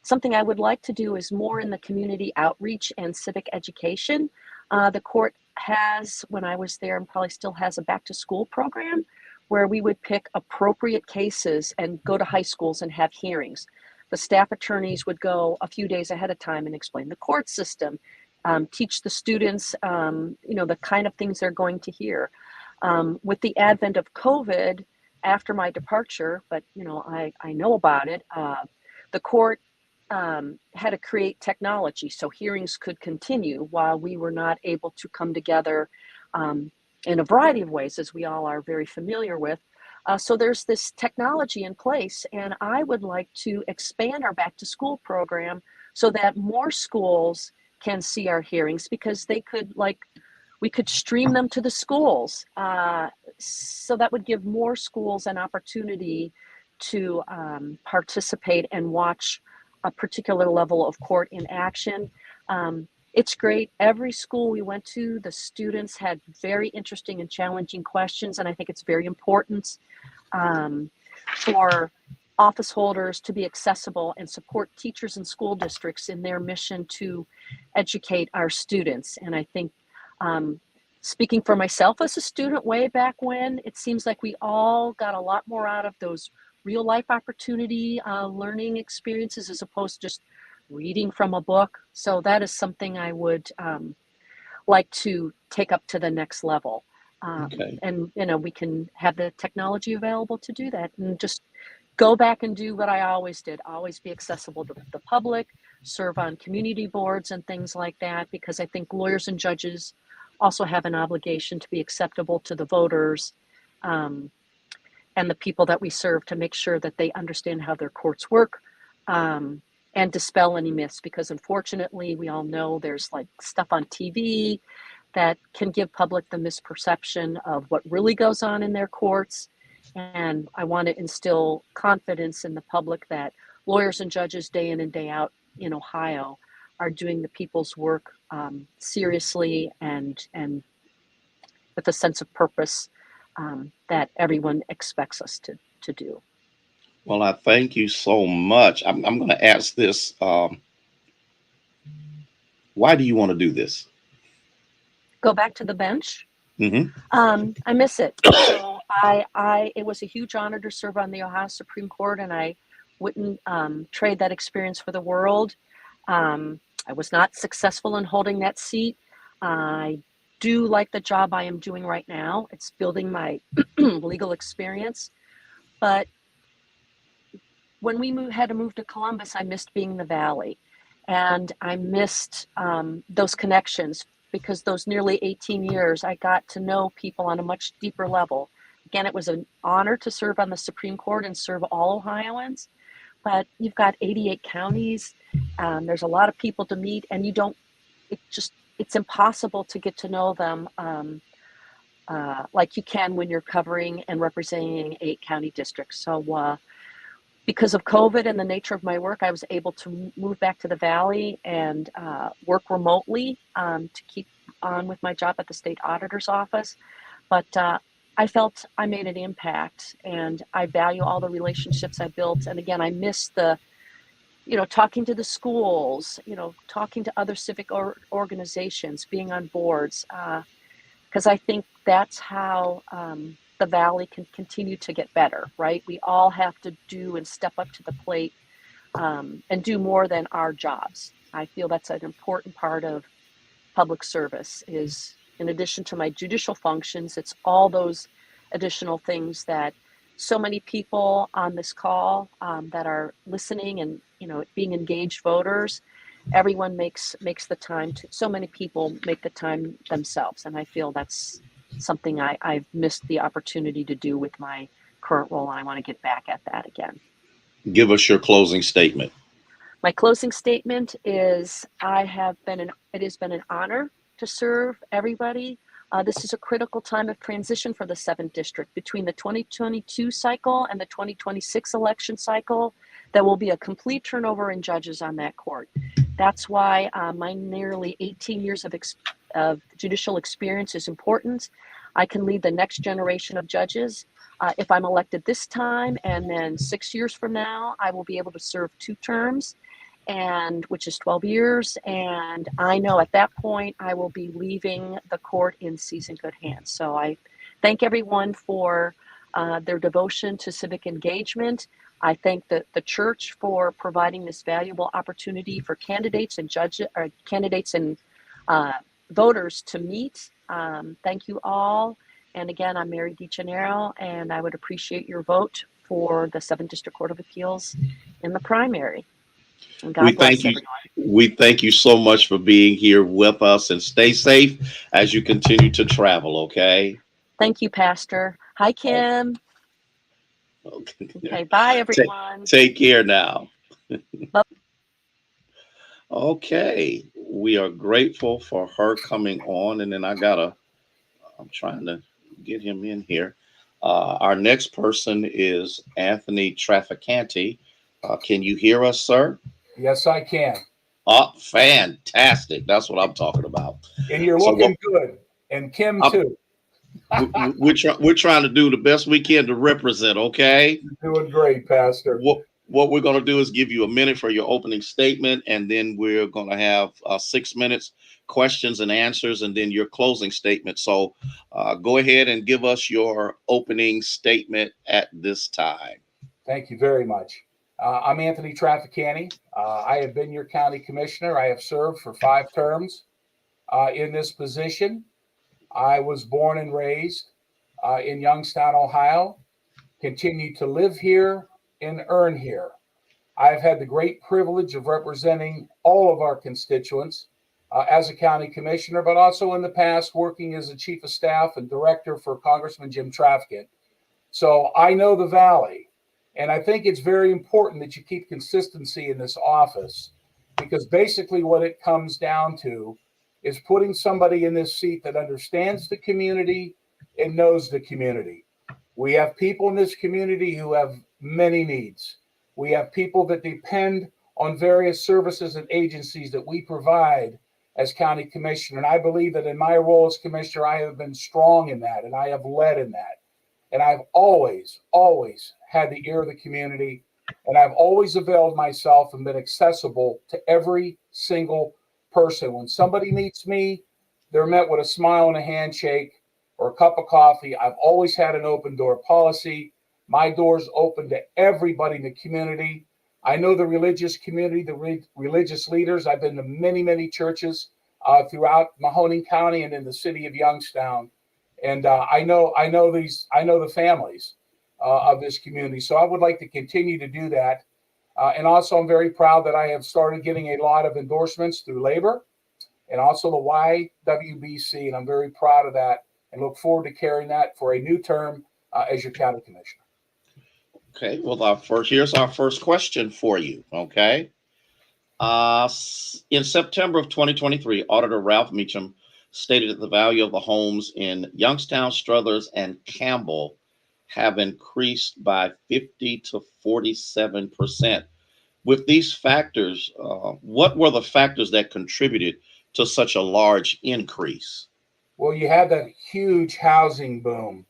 something I would like to do is more in the community outreach and civic education. The court has, when I was there, and probably still has, a back to school program where we would pick appropriate cases and go to high schools and have hearings. The staff attorneys would go a few days ahead of time and explain the court system, teach the students, the kind of things they're going to hear. With the advent of COVID after my departure, but I know about it, the court had to create technology so hearings could continue while we were not able to come together in a variety of ways, as we all are very familiar with. So there's this technology in place, and I would like to expand our back to school program so that more schools can see our hearings, because we could stream them to the schools. So that would give more schools an opportunity to participate and watch a particular level of court in action. It's great. Every school we went to, the students had very interesting and challenging questions, and I think it's very important for office holders to be accessible and support teachers and school districts in their mission to educate our students. And I think, speaking for myself as a student way back when, it seems like we all got a lot more out of those real life opportunity learning experiences as opposed to just reading from a book. So that is something I would like to take up to the next level. Okay. And we can have the technology available to do that, and just go back and do what I always did, always be accessible to the public, serve on community boards and things like that, because I think lawyers and judges also have an obligation to be acceptable to the voters and the people that we serve, to make sure that they understand how their courts work, and dispel any myths, because unfortunately we all know there's like stuff on TV that can give public the misperception of what really goes on in their courts. And I want to instill confidence in the public that lawyers and judges day in and day out in Ohio are doing the people's work seriously and with a sense of purpose that everyone expects us to do. Well, I thank you so much. I'm going to ask this. Why do you want to do this? Go back to the bench. Mm-hmm. I miss it. So it was a huge honor to serve on the Ohio Supreme Court, and I wouldn't trade that experience for the world. I was not successful in holding that seat. I do like the job I am doing right now. It's building my legal experience. But when we had to move to Columbus, I missed being in the Valley. And I missed those connections, because those nearly 18 years, I got to know people on a much deeper level. Again, it was an honor to serve on the Supreme Court and serve all Ohioans, but you've got 88 counties. There's a lot of people to meet, and it's impossible to get to know them like you can when you're covering and representing 8 county districts. So because of COVID and the nature of my work, I was able to move back to the Valley and work remotely to keep on with my job at the state auditor's office. But I felt I made an impact, and I value all the relationships I built. And again, I miss talking to the schools, talking to other civic organizations, being on boards, because I think that's how the Valley can continue to get better, right? We all have to do and step up to the plate and do more than our jobs. I feel that's an important part of public service, is in addition to my judicial functions, it's all those additional things that so many people on this call that are listening and, being engaged voters, everyone makes the time so many people make the time themselves. And I feel that's something I've missed the opportunity to do with my current role, and I want to get back at that again. Give us your closing statement. My closing statement is it has been an honor to serve everybody. This is a critical time of transition for the 7th District. Between the 2022 cycle and the 2026 election cycle, there will be a complete turnover in judges on that court. That's why my nearly 18 years of judicial experience is important. I can lead the next generation of judges. If I'm elected this time, and then 6 years from now, I will be able to serve 2 terms, which is 12 years. And I know at that point, I will be leaving the court in seasoned good hands. So I thank everyone for their devotion to civic engagement. I thank the church for providing this valuable opportunity for candidates and voters to meet. Thank you all. And again, I'm Mary DiGennaro, and I would appreciate your vote for the 7th District Court of Appeals in the primary. And God bless everyone. We thank you so much for being here with us, and stay safe as you continue to travel, okay? Thank you, Pastor. Hi, Kim. Okay, bye, everyone. Take care now. Bye. Okay, we are grateful for her coming on, and then I'm trying to get him in here. Our next person is Anthony Trafficante. Can you hear us, sir? Yes, I can. Oh, fantastic. That's what I'm talking about. And you're looking good. And Kim, too. We're trying to do the best we can to represent, okay? You're doing great, Pastor. What we're going to do is give you a minute for your opening statement, and then we're going to have 6 minutes, questions and answers, and then your closing statement. So go ahead and give us your opening statement at this time. Thank you very much. I'm Anthony Trafficante. I have been your county commissioner. I have served for 5 terms in this position. I was born and raised in Youngstown, Ohio, continued to live here, and earn here. I've had the great privilege of representing all of our constituents as a county commissioner, but also in the past working as a chief of staff and director for Congressman Jim Traficant. So I know the Valley, and I think it's very important that you keep consistency in this office, because basically what it comes down to is putting somebody in this seat that understands the community and knows the community. We have people in this community who have many needs. We have people that depend on various services and agencies that we provide as county commissioner. And I believe that in my role as commissioner, I have been strong in that, and I have led in that. And I've always, always had the ear of the community, and I've always availed myself and been accessible to every single person. When somebody meets me, they're met with a smile and a handshake or a cup of coffee. I've always had an open door policy. My door's open to everybody in the community. I know the religious community, the religious leaders. I've been to many, many churches throughout Mahoning County and in the city of Youngstown. And I know the families of this community. So I would like to continue to do that. And also, I'm very proud that I have started getting a lot of endorsements through labor and also the YWBC. And I'm very proud of that and look forward to carrying that for a new term as your county commissioner. Okay, well, here's our first question for you. Okay. In September of 2023, Auditor Ralph Meacham stated that the value of the homes in Youngstown, Struthers, and Campbell have increased by 50 to 47%. With these factors, what were the factors that contributed to such a large increase? Well, you had that huge housing boom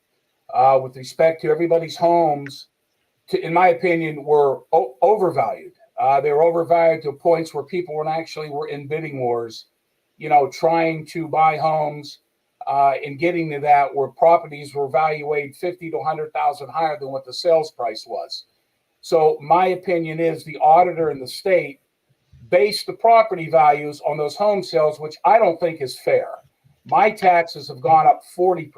with respect to everybody's homes, in my opinion, were overvalued. They were overvalued to points where people were in bidding wars, trying to buy homes and getting to that where properties were valued 50 to 100,000 higher than what the sales price was. So my opinion is the auditor in the state based the property values on those home sales, which I don't think is fair. My taxes have gone up 40%.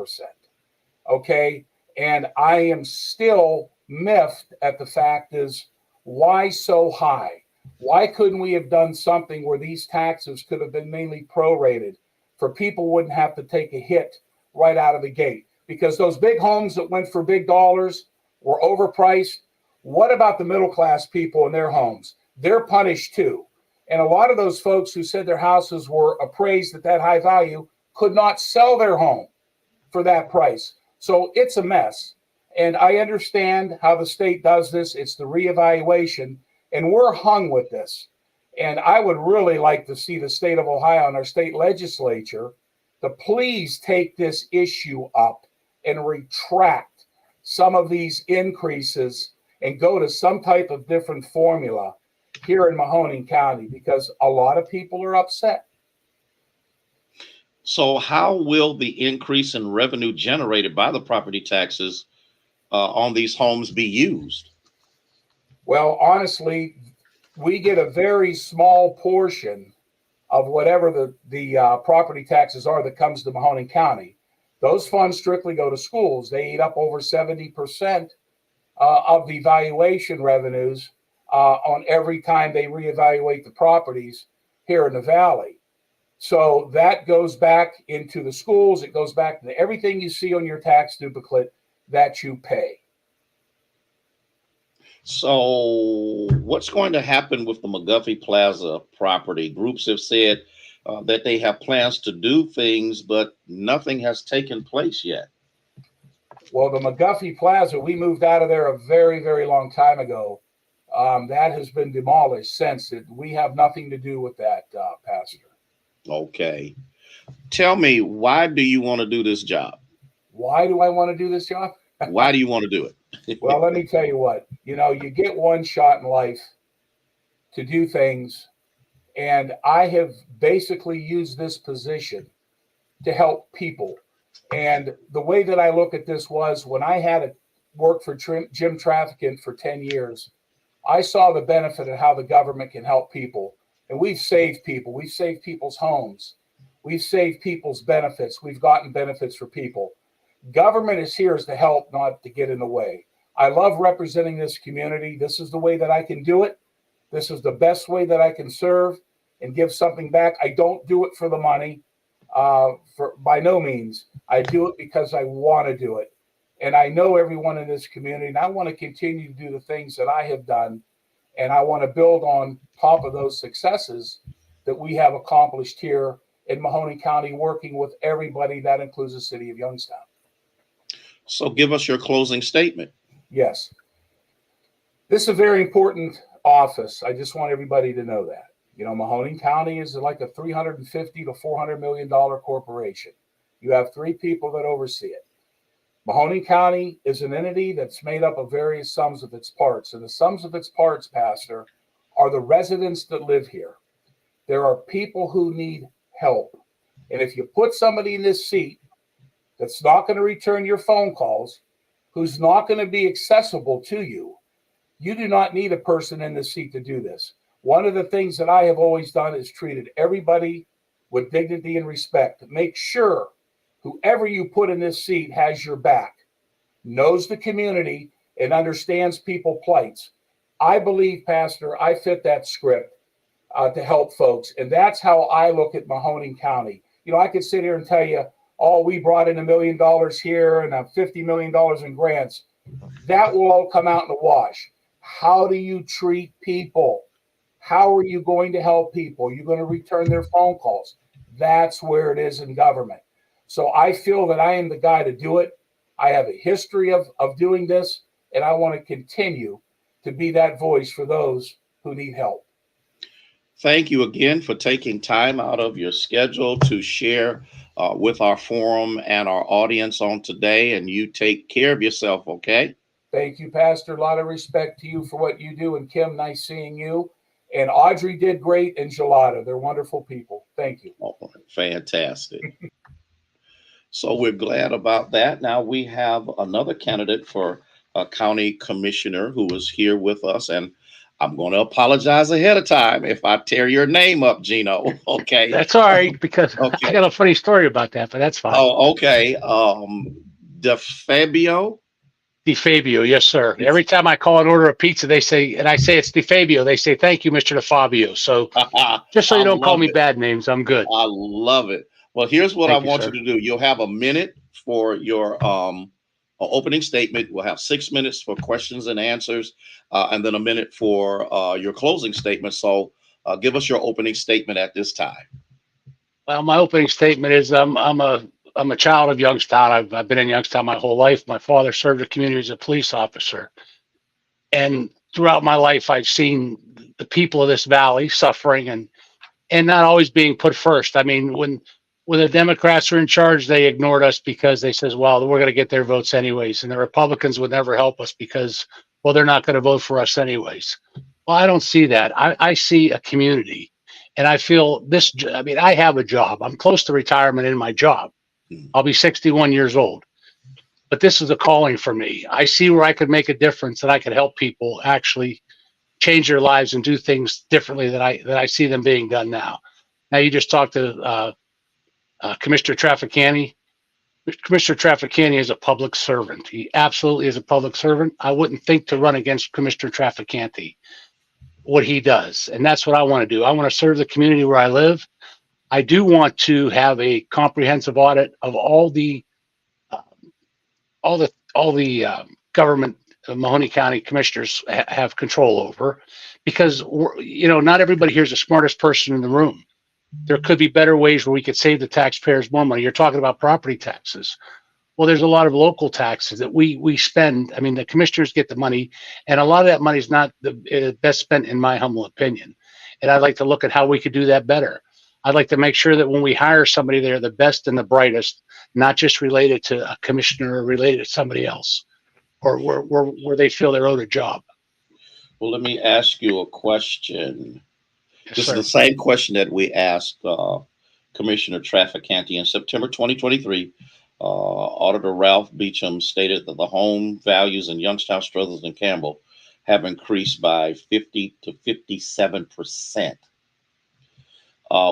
Okay. And I am still miffed at the fact is, why so high? Why couldn't we have done something where these taxes could have been mainly prorated for people wouldn't have to take a hit right out of the gate? Because those big homes that went for big dollars were overpriced. What about the middle class people in their homes? They're punished too. And a lot of those folks who said their houses were appraised at that high value could not sell their home for that price. So it's a mess. And I understand how the state does this. It's the reevaluation, and we're hung with this. And I would really like to see the state of Ohio and our state legislature to please take this issue up and retract some of these increases and go to some type of different formula here in Mahoning County, because a lot of people are upset. So how will the increase in revenue generated by the property taxes on these homes be used? Well, honestly, we get a very small portion of whatever the property taxes are that comes to Mahoning County. Those funds strictly go to schools. They eat up over 70% of the valuation revenues on every time they reevaluate the properties here in the Valley. So that goes back into the schools. It goes back to everything you see on your tax duplicate that you pay. So what's going to happen with the McGuffey Plaza property? Groups have said that they have plans to do things, but nothing has taken place yet. Well, the McGuffey Plaza, we moved out of there a very, very long time ago. That has been demolished since. We have nothing to do with that, Pastor. Okay. Tell me, why do you want to do this job? Why do I want to do this job? Why do you want to do it? Well, let me tell you what, you get one shot in life to do things. And I have basically used this position to help people. And the way that I look at this was when I had to work for Jim Traficant for 10 years, I saw the benefit of how the government can help people. And we've saved people. We've saved people's homes. We've saved people's benefits. We've gotten benefits for people. Government is here to help, not to get in the way. I love representing this community. This is the way that I can do it. This is the best way that I can serve and give something back. I don't do it for the money, for by no means. I do it because I want to do it. And I know everyone in this community, and I want to continue to do the things that I have done. And I want to build on top of those successes that we have accomplished here in Mahoney County, working with everybody. That includes the city of Youngstown. So give us your closing statement. Yes. This is a very important office. I just want everybody to know that. You know, Mahoney County is like a $350 to $400 million corporation. You have 3 people that oversee it. Mahoney County is an entity that's made up of various sums of its parts. And the sums of its parts, Pastor, are the residents that live here. There are people who need help. And if you put somebody in this seat that's not going to return your phone calls, who's not going to be accessible to you, you do not need a person in this seat to do this. One of the things that I have always done is treated everybody with dignity and respect. Make sure whoever you put in this seat has your back, knows the community, and understands people's plights. I believe, Pastor, I fit that script to help folks. And that's how I look at Mahoney County. You know, I could sit here and tell you, oh, we brought in $1 million here and $50 million in grants. That will all come out in the wash. How do you treat people? How are you going to help people? Are you going to return their phone calls? That's where it is in government. So I feel that I am the guy to do it. I have a history of doing this, and I want to continue to be that voice for those who need help. Thank you again for taking time out of your schedule to share with our forum and our audience on today. And you take care of yourself, okay? Thank you, Pastor. A lot of respect to you for what you do. And Kim, nice seeing you. And Audrey did great, and Gelada. They're wonderful people. Thank you. Oh, fantastic. So we're glad about that. Now we have another candidate for a county commissioner who is here with us. And I'm going to apologize ahead of time if I tear your name up, Gino. Okay. That's all right, because Okay. I got a funny story about that, but that's fine. Oh, okay. DeFabio. DeFabio, yes, sir. Every time I call and order a pizza, they say, and I say it's DeFabio, they say, thank you, Mr. DeFabio. So just so you don't call me bad names, I'm good. I love it. Well, here's what I want you sir. to do. You'll have a minute for your opening statement. We'll have 6 minutes for questions and answers, and then a minute for your closing statement. So give us your opening statement at this time. Well, my opening statement is I'm a child of Youngstown. I've been in Youngstown my whole life. My father served the community as a police officer. And throughout my life, I've seen the people of this valley suffering and not always being put first. I mean, when the Democrats were in charge, they ignored us because they says, well, we're going to get their votes anyways. And the Republicans would never help us because, well, they're not going to vote for us anyways. Well, I don't see that. I see a community. And I feel this, I mean, I have a job. I'm close to retirement in my job. I'll be 61 years old. But this is a calling for me. I see where I could make a difference, and I could help people actually change their lives and do things differently that I see them being done now. Now, you just talked to Commissioner Trafficani. Commissioner Trafficani is a public servant. He absolutely is a public servant. I wouldn't think to run against Commissioner Trafficani, what he does. And that's what I want to do. I want to serve the community where I live. I do want to have a comprehensive audit of all the government Mahoney County commissioners have control over, because not everybody here is the smartest person in the room. There could be better ways where we could save the taxpayers more money. You're talking about property taxes. Well, there's a lot of local taxes that we spend. I mean, the commissioners get the money, and a lot of that money is not the best spent, in my humble opinion. And I'd like to look at how we could do that better. I'd like to make sure that when we hire somebody, they're the best and the brightest, not just related to a commissioner or related to somebody else, or where they feel they're owed a job. Well, let me ask you a question. Yes, This sir. is the same question that we asked Commissioner Trafficani in September 2023. Auditor Ralph Beecham stated that the home values in Youngstown, Struthers, and Campbell have increased by 50 to 57%.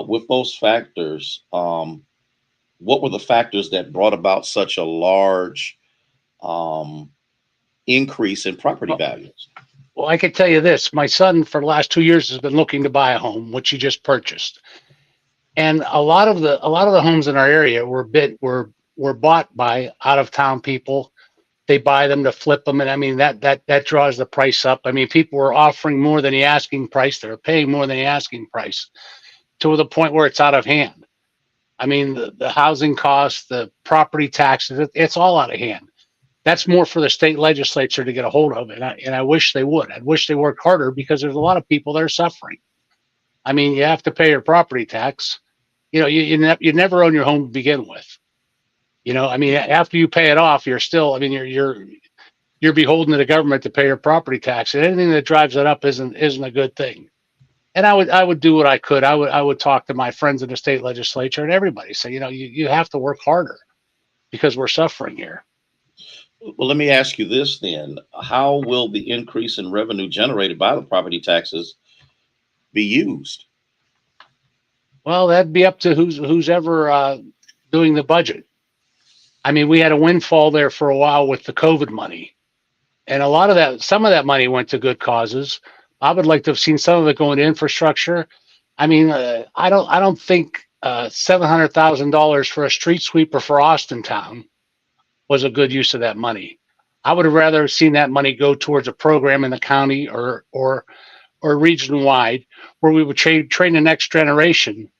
With those factors, what were the factors that brought about such a large increase in property Well, values? well, I can tell you this: my son, for the last 2 years, has been looking to buy a home, which he just purchased, and a lot of the homes in our area were bought by out of town people. They buy them to flip them, and I mean that draws the price up. I mean, people were offering more than the asking price; they're paying more than the asking price, to the point where it's out of hand. I mean, the housing costs, the property taxes, it's all out of hand. That's more for the state legislature to get a hold of, and I wish they would. I wish they worked harder, because there's a lot of people that are suffering. I mean, you have to pay your property tax. You know, you never own your home to begin with. You know, I mean, after you pay it off, you're still. I mean, you're beholden to the government to pay your property tax, and anything that drives it up isn't a good thing. And I would do what I could. I would talk to my friends in the state legislature and everybody, say, you know, you have to work harder, because we're suffering here. Well, let me ask you this then. How will the increase in revenue generated by the property taxes be used? Well, that'd be up to who's ever doing the budget. I mean, we had a windfall there for a while with the COVID money, and some of that money went to good causes. I would like to have seen some of it going to infrastructure. I mean, I don't think $700,000 for a street sweeper for Austintown was a good use of that money. I would have rather seen that money go towards a program in the county or region wide, where we would train the next generation.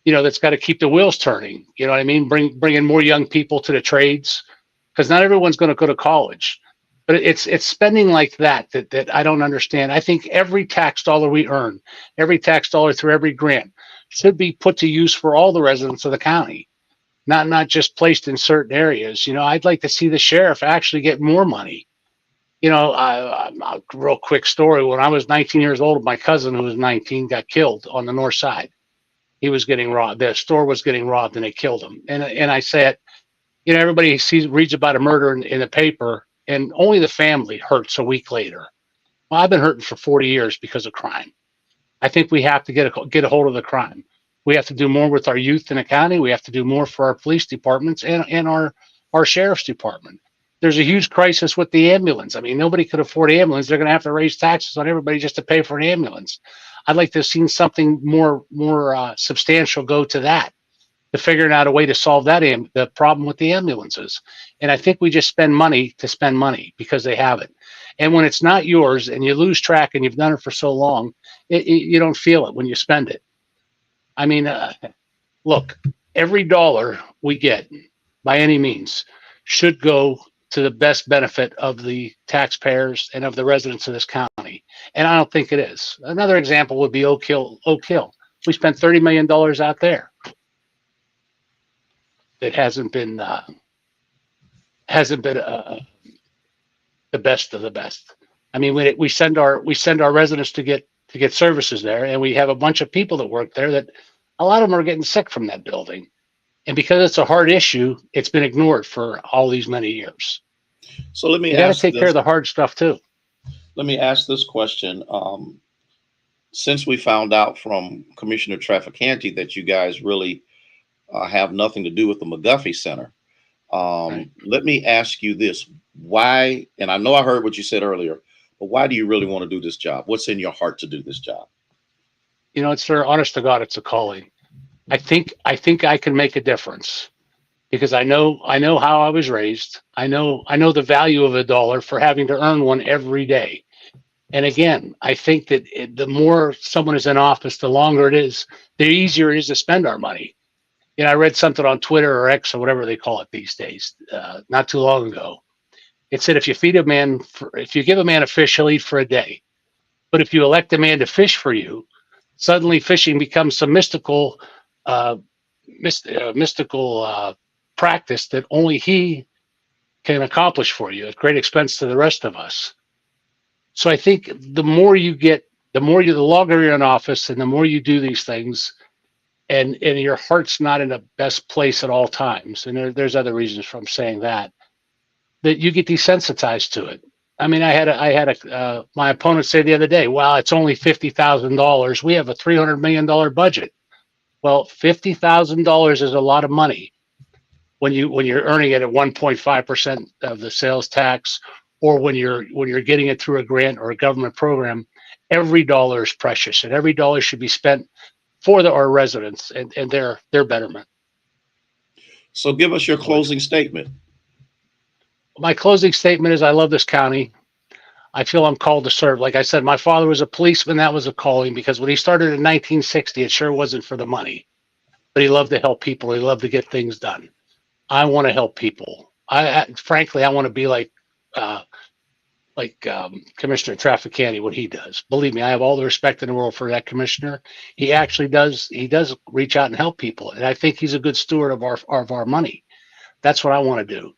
You know, that's got to keep the wheels turning. You know what I mean? Bring in more young people to the trades, because not everyone's going to go to college. But it's spending like that I don't understand. I think every tax dollar we earn, every tax dollar through every grant, should be put to use for all the residents of the county, not just placed in certain areas. You know, I'd like to see the sheriff actually get more money. You know, a real quick story. When I was 19 years old, my cousin, who was 19, got killed on the north side. He was getting robbed. The store was getting robbed, and they killed him. And I said, you know, everybody reads about a murder in the paper, and only the family hurts a week later. Well, I've been hurting for 40 years because of crime. I think we have to get a hold of the crime. We have to do more with our youth in the county. We have to do more for our police departments and our sheriff's department. There's a huge crisis with the ambulance. I mean, nobody could afford ambulance. They're going to have to raise taxes on everybody just to pay for an ambulance. I'd like to have seen something more substantial go to that, to figuring out a way to solve the problem with the ambulances. And I think we just spend money to spend money because they have it. And when it's not yours and you lose track and you've done it for so long, you don't feel it when you spend it. I mean, look, every dollar we get, by any means, should go to the best benefit of the taxpayers and of the residents of this county. And I don't think it is. Another example would be Oak Hill. We spent $30 million out there. It hasn't been the best of the best. I mean, we send our residents to get services there, and we have a bunch of people that work there that a lot of them are getting sick from that building. And because it's a hard issue, it's been ignored for all these many years. So let me got to take care of the hard stuff too. Let me ask this question. Since we found out from Commissioner Trafficante that you guys really have nothing to do with the McGuffey Center, Right. let me ask you this. Why, and I know I heard what you said earlier, but why do you really want to do this job? What's in your heart to do this job? You know, it's honest to God, it's a calling. I think I can make a difference, because I know how I was raised. I know the value of a dollar for having to earn one every day. And again, I think that the more someone is in office, the longer it is, the easier it is to spend our money. You know, I read something on Twitter or X or whatever they call it these days, not too long ago. It said, if you give a man a fish, he'll eat for a day. But if you elect a man to fish for you, suddenly fishing becomes some mystical practice that only he can accomplish for you at great expense to the rest of us. So I think the longer you're in office and the more you do these things, and your heart's not in the best place at all times, and there's other reasons for saying that you get desensitized to it. I mean, I had my opponent say the other day, well, it's only $50,000. We have a $300 million budget. Well, $50,000 is a lot of money when you're earning it at 1.5% of the sales tax, or when you're getting it through a grant or a government program, every dollar is precious, and every dollar should be spent for our residents and their betterment. So give us your closing statement. My closing statement is I love this county. I feel I'm called to serve. Like I said, my father was a policeman. That was a calling, because when he started in 1960, it sure wasn't for the money, but he loved to help people. He loved to get things done. I want to help people. Frankly, I want to be like Commissioner Trafficani, what he does. Believe me, I have all the respect in the world for that commissioner. He actually does. He does reach out and help people, and I think he's a good steward of our money. That's what I want to do.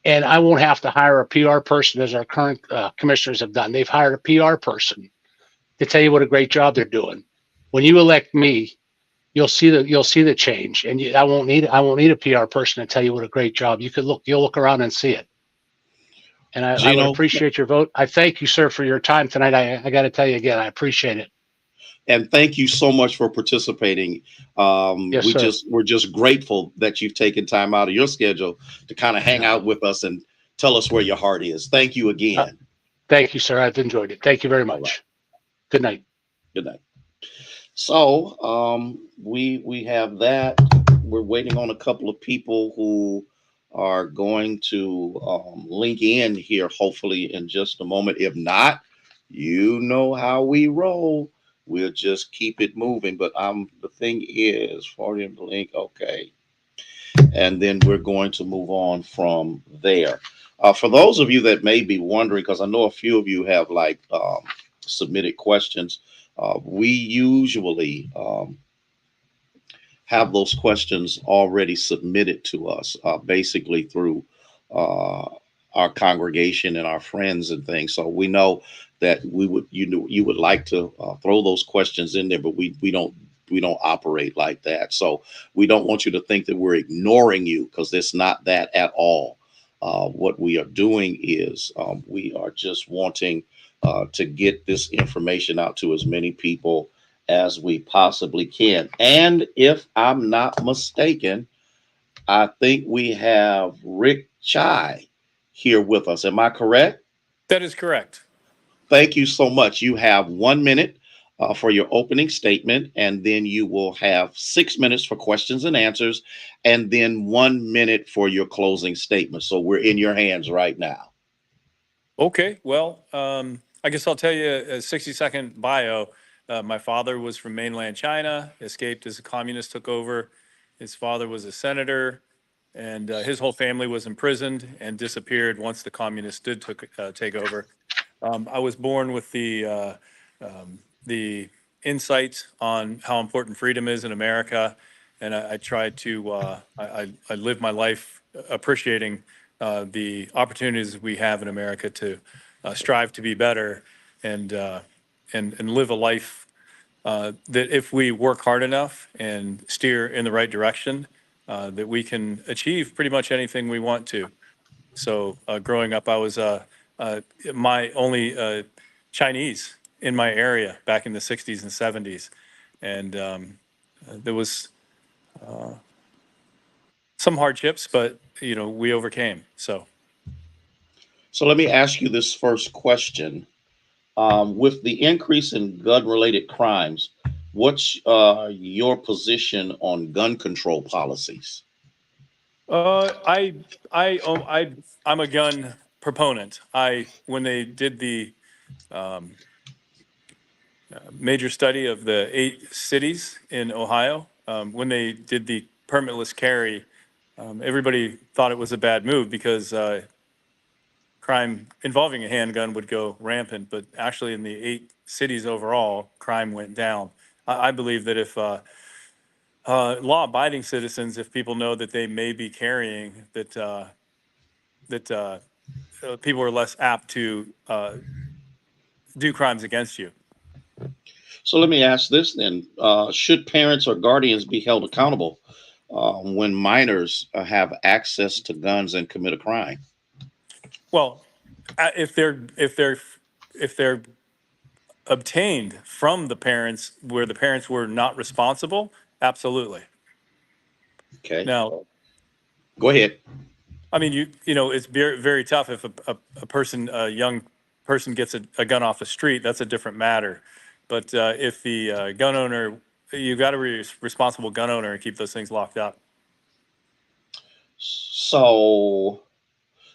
And I won't have to hire a PR person, as our current commissioners have done. They've hired a PR person to tell you what a great job they're doing. When you elect me, you'll see the change, and I won't need a PR person to tell you what a great job. You'll look around and see it. And I would appreciate your vote. I thank you, sir, for your time tonight. I got to tell you again, I appreciate it. And thank you so much for participating. Yes, sir. We're just grateful that you've taken time out of your schedule to kind of hang out with us and tell us where your heart is. Thank you again. Thank you, sir. I've enjoyed it. Thank you very much. Right. Good night. Good night. So we have that. We're waiting on a couple of people who are going to link in here, hopefully in just a moment. If not, you know how we roll. We'll just keep it moving. But the thing is, for him to link, okay. And then we're going to move on from there. For those of you that may be wondering, because I know a few of you have submitted questions, we usually have those questions already submitted to us, basically through our congregation and our friends and things. So we know that you would like to throw those questions in there, but we don't operate like that. So we don't want you to think that we're ignoring you, because it's not that at all. What we are doing is we are just wanting to get this information out to as many people as we possibly can. And if I'm not mistaken, I think we have Rick Chai here with us. Am I correct? That is correct. Thank you so much. You have 1 minute for your opening statement, and then you will have 6 minutes for questions and answers, and then 1 minute for your closing statement. So we're in your hands right now. Okay, well, I guess I'll tell you a 60-second bio. My father was from mainland China, escaped as a communist took over. His father was a senator, and his whole family was imprisoned and disappeared once the communists did take over. I was born with the insight on how important freedom is in America, and I tried to I lived my life appreciating the opportunities we have in America to strive to be better and live a life that if we work hard enough and steer in the right direction, that we can achieve pretty much anything we want to. So growing up, I was my only Chinese in my area back in the 60s and 70s. And there was some hardships, but, we overcame. So let me ask you this first question. With the increase in gun-related crimes, what's your position on gun control policies? I'm a gun proponent. When they did the major study of the 8 cities in Ohio, when they did the permitless carry, everybody thought it was a bad move because crime involving a handgun would go rampant. But actually, in the 8 cities overall, crime went down. I believe that if law-abiding citizens, if people know that they may be carrying, that people are less apt to do crimes against you. So let me ask this then. Should parents or guardians be held accountable when minors have access to guns and commit a crime? Well, if they're obtained from the parents where the parents were not responsible, absolutely. Okay. Now, go ahead. I mean, you know, it's very, very tough if a young person gets a gun off the street. That's a different matter. But if the gun owner, you got to be a responsible gun owner and keep those things locked up. So,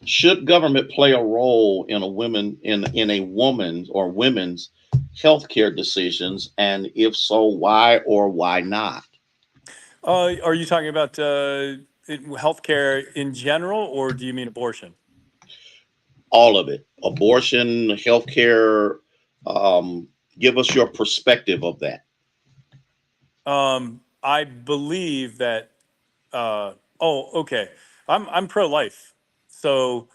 should government play a role in a woman's or women's healthcare decisions, and if so, why or why not? Are you talking about healthcare in general, or do you mean abortion? All of it, abortion, healthcare. Um, Give us your perspective of that. I believe that. Okay. I'm pro-life, so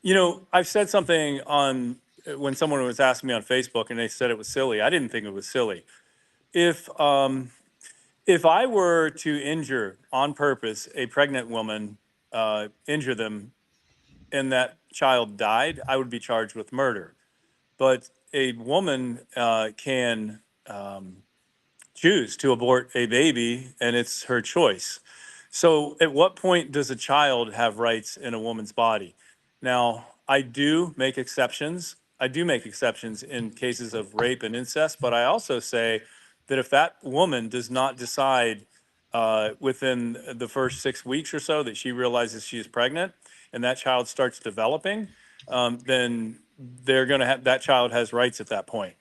you know I've said something on when someone was asking me on Facebook, and they said it was silly. I didn't think it was silly. If if I were to injure on purpose a pregnant woman, injure them, and that child died, I would be charged with murder. But a woman can choose to abort a baby, and it's her choice. So, at what point does a child have rights in a woman's body? Now, I do make exceptions. I do make exceptions in cases of rape and incest, but I also say that if that woman does not decide within the first 6 weeks or so that she realizes she is pregnant and that child starts developing, then they're going to have that child has rights at that point.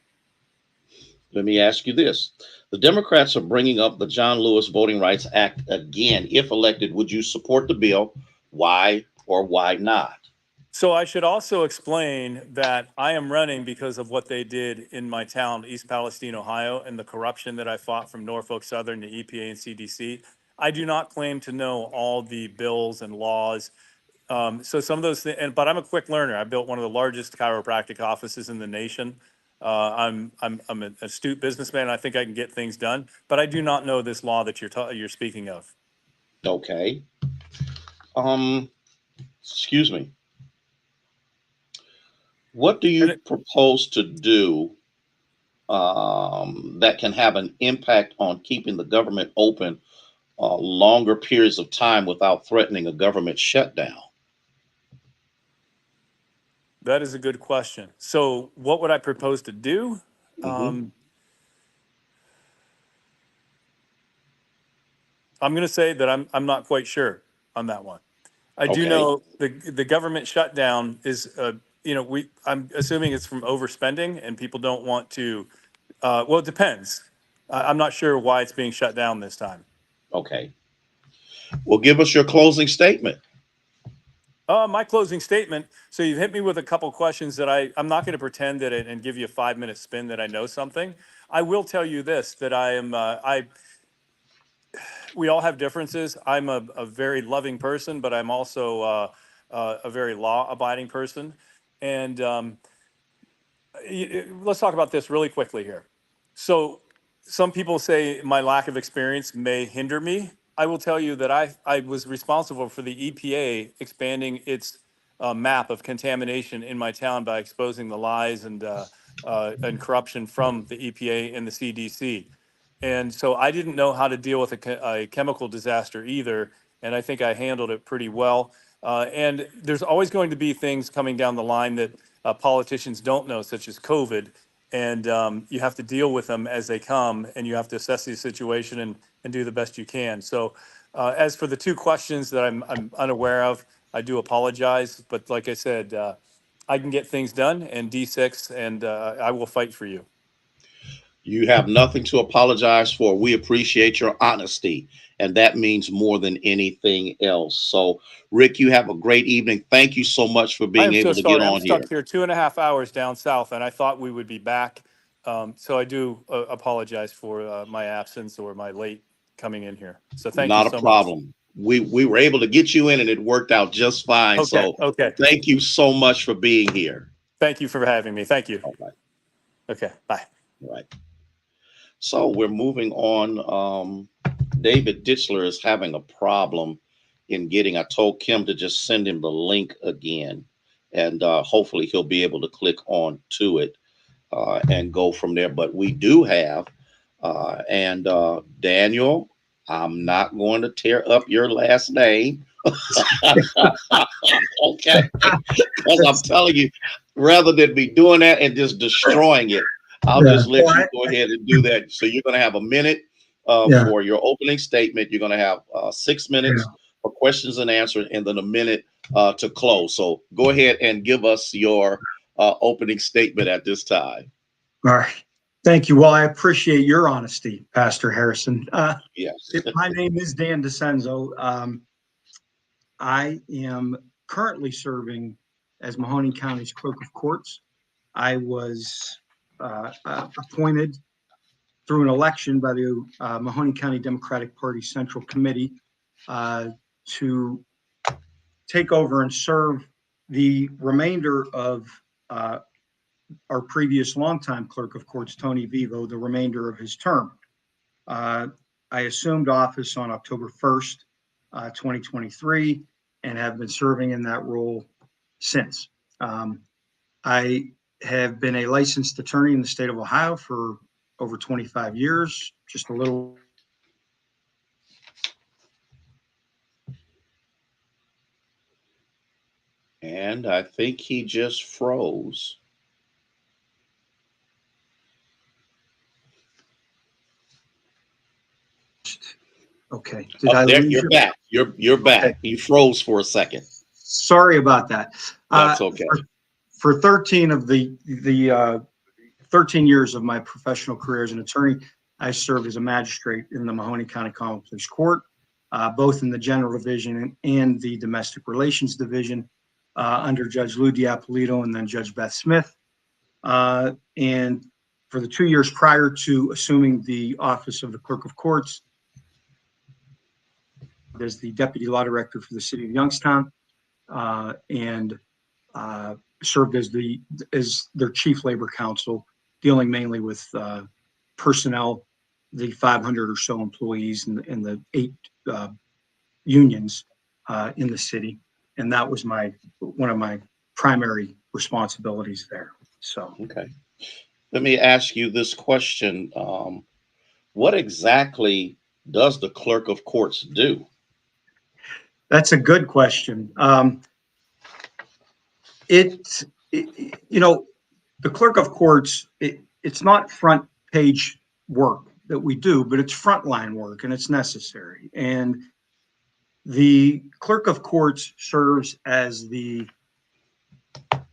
Let me ask you this. The Democrats are bringing up the John Lewis Voting Rights Act again. If elected, would you support the bill? Why or why not? So I should also explain that I am running because of what they did in my town, East Palestine, Ohio, and the corruption that I fought from Norfolk Southern to EPA and CDC. I do not claim to know all the bills and laws. So some of those things, but I'm a quick learner. I built one of the largest chiropractic offices in the nation. I'm an astute businessman. And I think I can get things done, but I do not know this law that you're speaking of. Okay. Excuse me. What do you propose to do that can have an impact on keeping the government open longer periods of time without threatening a government shutdown? That is a good question. So what would I propose to do? Mhm. I'm going to say that I'm not quite sure on that one. I do Okay. know the government shutdown is I'm assuming it's from overspending and people don't want to. Well, it depends. I'm not sure why it's being shut down this time. Okay. Well, give us your closing statement. My closing statement. So you've hit me with a couple questions that I'm not going to pretend that and give you a 5-minute spin that I know something. I will tell you this, that we all have differences. I'm a very loving person, but I'm also a very law-abiding person. And let's talk about this really quickly here. So some people say my lack of experience may hinder me. I will tell you that I was responsible for the EPA expanding its map of contamination in my town by exposing the lies and corruption from the EPA and the CDC. And so I didn't know how to deal with a chemical disaster either. And I think I handled it pretty well. And there's always going to be things coming down the line that politicians don't know, such as COVID. And you have to deal with them as they come, and you have to assess the situation and do the best you can. So as for the two questions that I'm unaware of, I do apologize. But like I said, I can get things done, and D6, and I will fight for you. You have nothing to apologize for. We appreciate your honesty, and that means more than anything else. So, Rick, you have a great evening. Thank you so much for I being am so able to get sorry. I'm on here. stuck here 2.5 hours down south, and I thought we would be back. So I do apologize for my absence or my late coming in here. So thank you Not so a much. problem. We were able to get you in, and it worked out just fine. Okay. So, Okay. thank you so much for being here. Thank you for having me. Thank you. All right. Okay. Bye. All right. So we're moving on. David Ditchler is having a problem in getting. I told Kim to just send him the link again, and hopefully he'll be able to click on to it and go from there. But we do have, and Daniel, I'm not going to tear up your last name. Okay. Because I'm telling you, rather than be doing that and just destroying it, I'll just let you go ahead and do that. So you're going to have a minute for your opening statement. You're going to have 6 minutes for questions and answers, and then a minute to close. So go ahead and give us your opening statement at this time. All right. Thank you. Well, I appreciate your honesty, Pastor Harrison. Yes. My name is Dan DeCenzo. I am currently serving as Mahoning County's Clerk of Courts. I was appointed through an election by the Mahoning County Democratic Party Central Committee to take over and serve the remainder of our previous longtime Clerk of Courts, Tony Vivo, the remainder of his term. I assumed office on October 1st, 2023, and have been serving in that role since. I have been a licensed attorney in the state of Ohio for over 25 years, just a little. And I think he just froze. Okay. Did I There, lose you're you? back. You're back. Okay. You froze for a second. Sorry about that. That's okay. For 13 of the 13 years of my professional career as an attorney, I served as a magistrate in the Mahoning County Common Pleas Court, both in the General Division and the Domestic Relations Division, under Judge Lou Diapolito and then Judge Beth Smith. And for the 2 years prior to assuming the office of the Clerk of Courts, as the Deputy Law Director for the City of Youngstown, and served as their Chief Labor Counsel, dealing mainly with personnel, the 500 or so employees and the 8 unions in the city, and that was one of my primary responsibilities there. So, okay, let me ask you this question: what exactly does the Clerk of Courts do? that's a good question. The Clerk of Courts, it's not front page work that we do, but it's frontline work and it's necessary. And the Clerk of Courts serves as the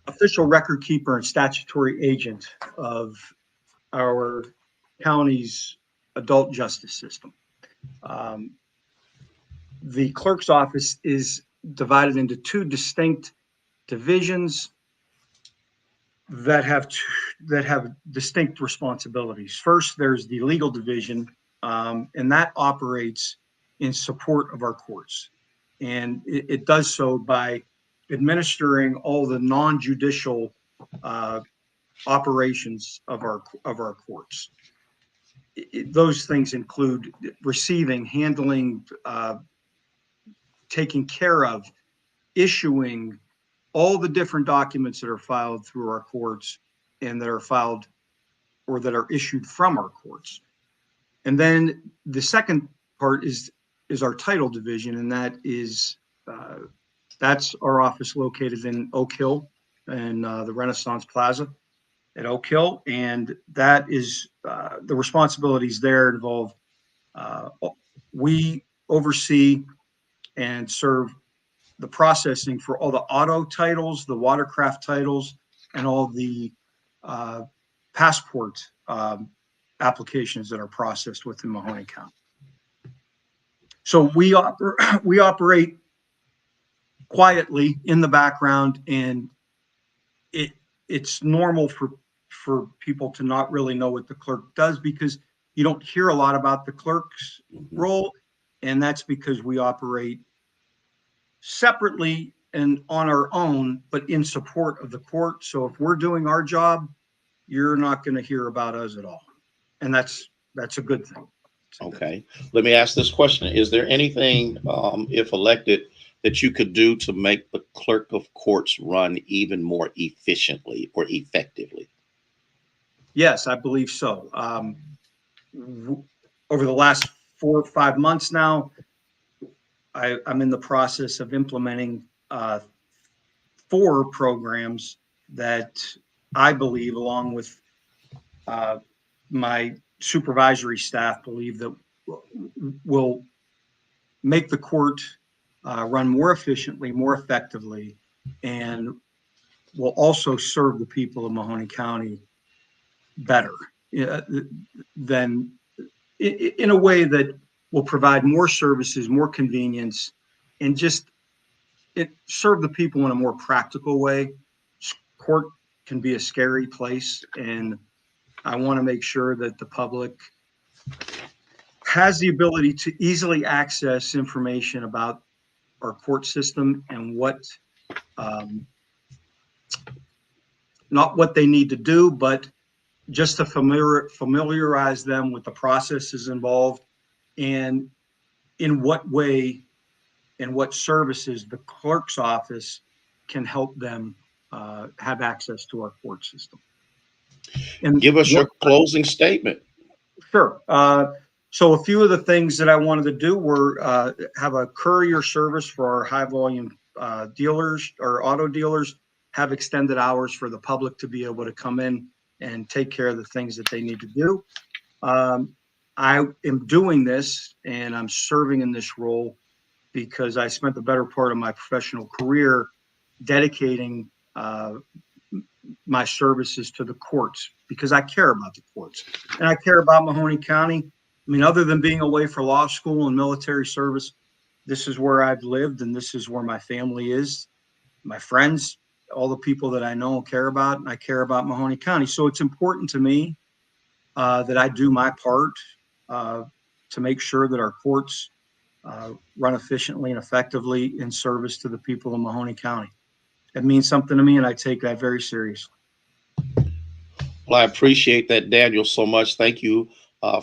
official record keeper and statutory agent of our county's adult justice system. The clerk's office is divided into 2 distinct divisions that have distinct responsibilities. First, there's the legal division, and that operates in support of our courts, and it does so by administering all the non-judicial operations of our courts. Those things include receiving, handling, taking care of, issuing all the different documents that are filed through our courts and that are filed or that are issued from our courts. And then the second part is our title division, and that's our office located in Oak Hill and the Renaissance Plaza at Oak Hill, and that is the responsibilities there involve we oversee and serve the processing for all the auto titles, the watercraft titles, and all the passport applications that are processed within Mahoning County. So we operate quietly in the background, and it's normal for people to not really know what the clerk does because you don't hear a lot about the clerk's role, and that's because we operate separately and on our own, but in support of the court. So if we're doing our job, you're not going to hear about us at all, and that's a good thing. Okay, let me ask this question: is there anything, if elected, that you could do to make the Clerk of Courts run even more efficiently or effectively? Yes, I believe so. Over the last 4 or 5 months now, I'm in the process of implementing 4 programs that I believe, along with my supervisory staff, believe that will make the court run more efficiently, more effectively, and will also serve the people of Mahoney County better than in a way that will provide more services, more convenience, and just serve the people in a more practical way. Court can be a scary place, and I want to make sure that the public has the ability to easily access information about our court system and not what they need to do, but just to familiarize them with the processes involved and in what way and what services the clerk's office can help them have access to our court system. And give us your closing statement. Sure. So a few of the things that I wanted to do were have a courier service for our high volume dealers or auto dealers, have extended hours for the public to be able to come in and take care of the things that they need to do. I am doing this and I'm serving in this role because I spent the better part of my professional career dedicating my services to the courts because I care about the courts and I care about Mahoney County. I mean, other than being away for law school and military service, this is where I've lived and this is where my family is, my friends, all the people that I know and care about, and I care about Mahoney County. So it's important to me that I do my part to make sure that our courts run efficiently and effectively in service to the people of Mahoney County. It means something to me, and I take that very seriously. Well, I appreciate that, Daniel, so much. Thank you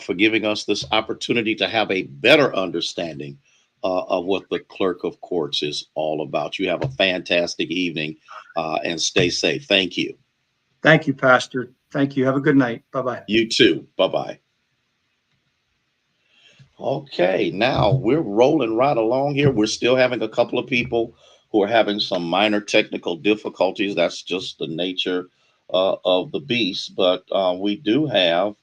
for giving us this opportunity to have a better understanding of what the Clerk of Courts is all about. You have a fantastic evening and stay safe. Thank you. Thank you, Pastor. Thank you. Have a good night. Bye-bye. You too. Bye-bye. Okay, now we're rolling right along here. We're still having a couple of people who are having some minor technical difficulties. That's just the nature of the beast. But we do have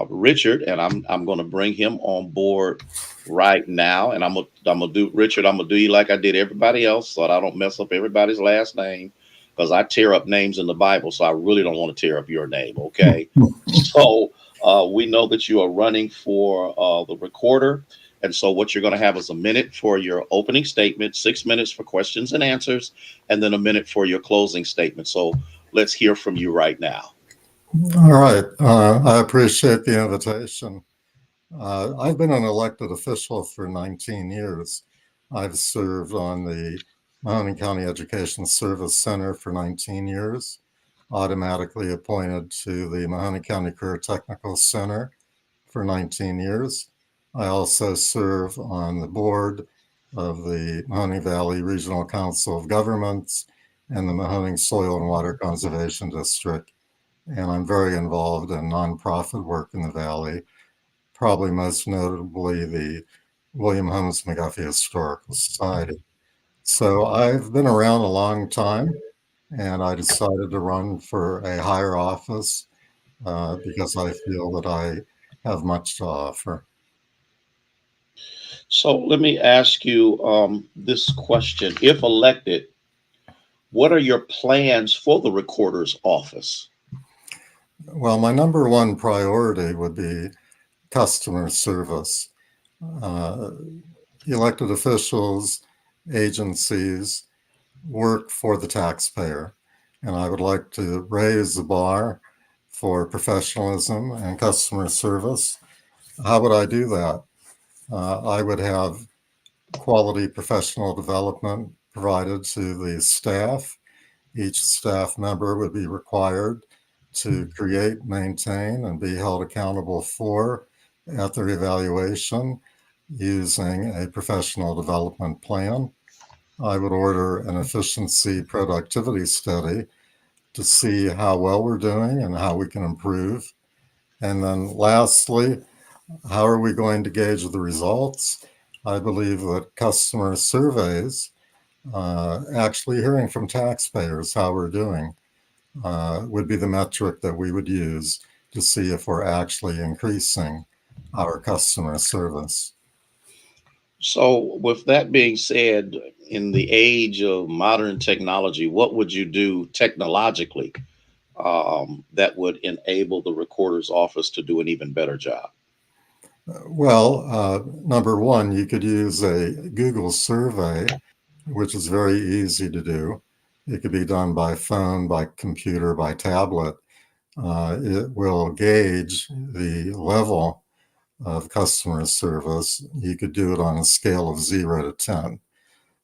Richard, and I'm going to bring him on board right now. And I'm gonna do Richard. I'm gonna do you like I did everybody else, so that I don't mess up everybody's last name, because I tear up names in the Bible. So I really don't want to tear up your name. Okay, so. We know that you are running for the recorder. And so what you're going to have is a minute for your opening statement, 6 minutes for questions and answers, and then a minute for your closing statement. So let's hear from you right now. All right. I appreciate the invitation. I've been an elected official for 19 years. I've served on the Mahoney County Education Service Center for 19 years. Automatically appointed to the Mahoney County Career Technical Center for 19 years. I also serve on the board of the Mahoney Valley Regional Council of Governments and the Mahoning Soil and Water Conservation District. And I'm very involved in nonprofit work in the Valley, probably most notably the William Holmes McGuffey Historical Society. So I've been around a long time. And I decided to run for a higher office because I feel that I have much to offer. So let me ask you this question. If elected, what are your plans for the recorder's office? Well, my number one priority would be customer service. Elected officials, agencies, work for the taxpayer. And I would like to raise the bar for professionalism and customer service. How would I do that? I would have quality professional development provided to the staff. Each staff member would be required to create, maintain, and be held accountable for at their evaluation using a professional development plan. I would order an efficiency productivity study to see how well we're doing and how we can improve. And then lastly, how are we going to gauge the results? I believe that customer surveys, actually hearing from taxpayers how we're doing, would be the metric that we would use to see if we're actually increasing our customer service. So, with that being said, in the age of modern technology, what would you do technologically that would enable the recorder's office to do an even better job? Well, number one, you could use a Google survey, which is very easy to do. It could be done by phone, by computer, by tablet. It will gauge the level of customer service. You could do it on a scale of 0 to 10.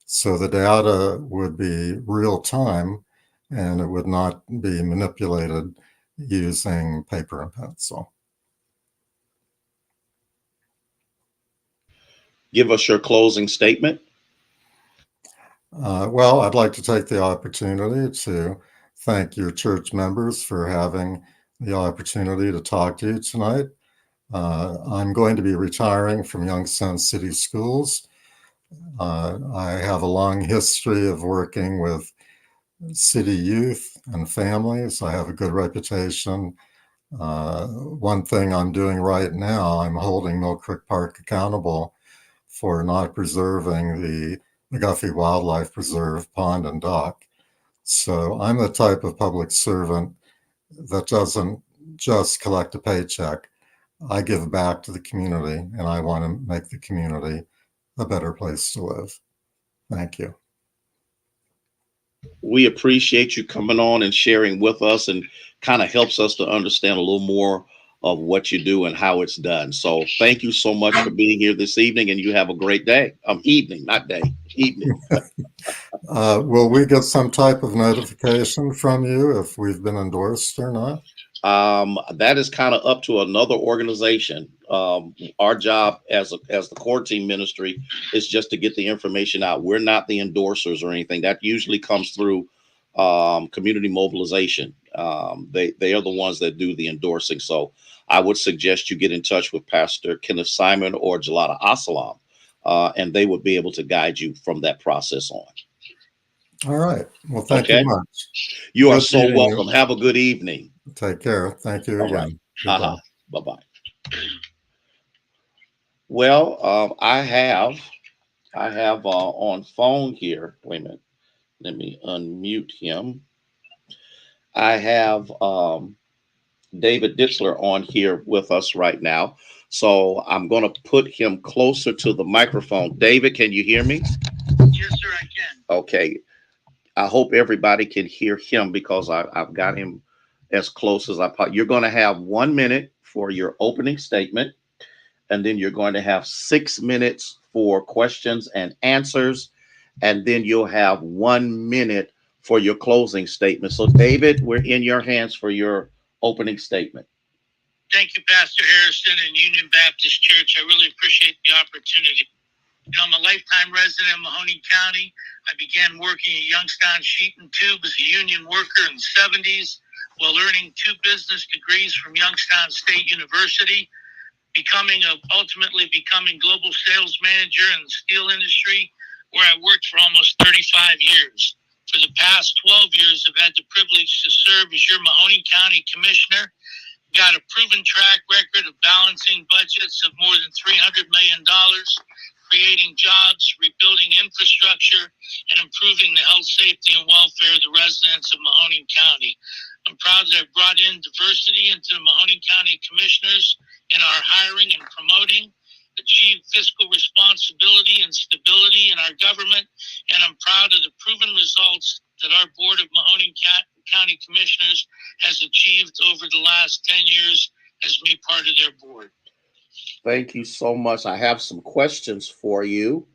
So the data would be real time and it would not be manipulated using paper and pencil. Give us your closing statement. Well, I'd like to take the opportunity to thank your church members for having the opportunity to talk to you tonight. I'm going to be retiring from Youngstown City Schools. I have a long history of working with city youth and families. I have a good reputation. One thing I'm doing right now, I'm holding Mill Creek Park accountable for not preserving the McGuffey Wildlife Preserve pond and dock. So I'm the type of public servant that doesn't just collect a paycheck. I give back to the community and I want to make the community a better place to live. Thank you. We appreciate you coming on and sharing with us, and kind of helps us to understand a little more of what you do and how it's done. So thank you so much for being here this evening, and you have a great day. Evening, not day, evening. Will we get some type of notification from you if we've been endorsed or not? That is kind of up to another organization. Our job as the core team ministry is just to get the information out. We're not the endorsers or anything. That usually comes through community mobilization. They are the ones that do the endorsing. So I would suggest you get in touch with Pastor Kenneth Simon or Jalata Asalam, and they would be able to guide you from that process on. All right. Well, thank you much. You are so welcome. Have a good evening. Take care. Thank you again. Right. Bye-bye. Well, I have on phone here. Wait a minute. Let me unmute him. I have David Ditzler on here with us right now. So I'm going to put him closer to the microphone. David, can you hear me? Yes, sir, I can. Okay. I hope everybody can hear him because I've got him as close as I possibly. You're going to have 1 minute for your opening statement, and then you're going to have 6 minutes for questions and answers, and then you'll have 1 minute for your closing statement. So, David, we're in your hands for your opening statement. Thank you, Pastor Harrison and Union Baptist Church. I really appreciate the opportunity. You know, I'm a lifetime resident of Mahoning County. I began working at Youngstown Sheet and Tube as a union worker in the 70s while earning 2 business degrees from Youngstown State University, ultimately becoming global sales manager in the steel industry, where I worked for almost 35 years. For the past 12 years, I've had the privilege to serve as your Mahoning County Commissioner. Got a proven track record of balancing budgets of more than $300 million, creating jobs, rebuilding infrastructure, and improving the health, safety, and welfare of the residents of Mahoning County. I'm proud that I've brought in diversity into the Mahoning County Commissioners in our hiring and promoting, achieved fiscal responsibility and stability in our government, and I'm proud of the proven results that our Board of Mahoning County Commissioners has achieved over the last 10 years as me part of their board. Thank you so much. I have some questions for you.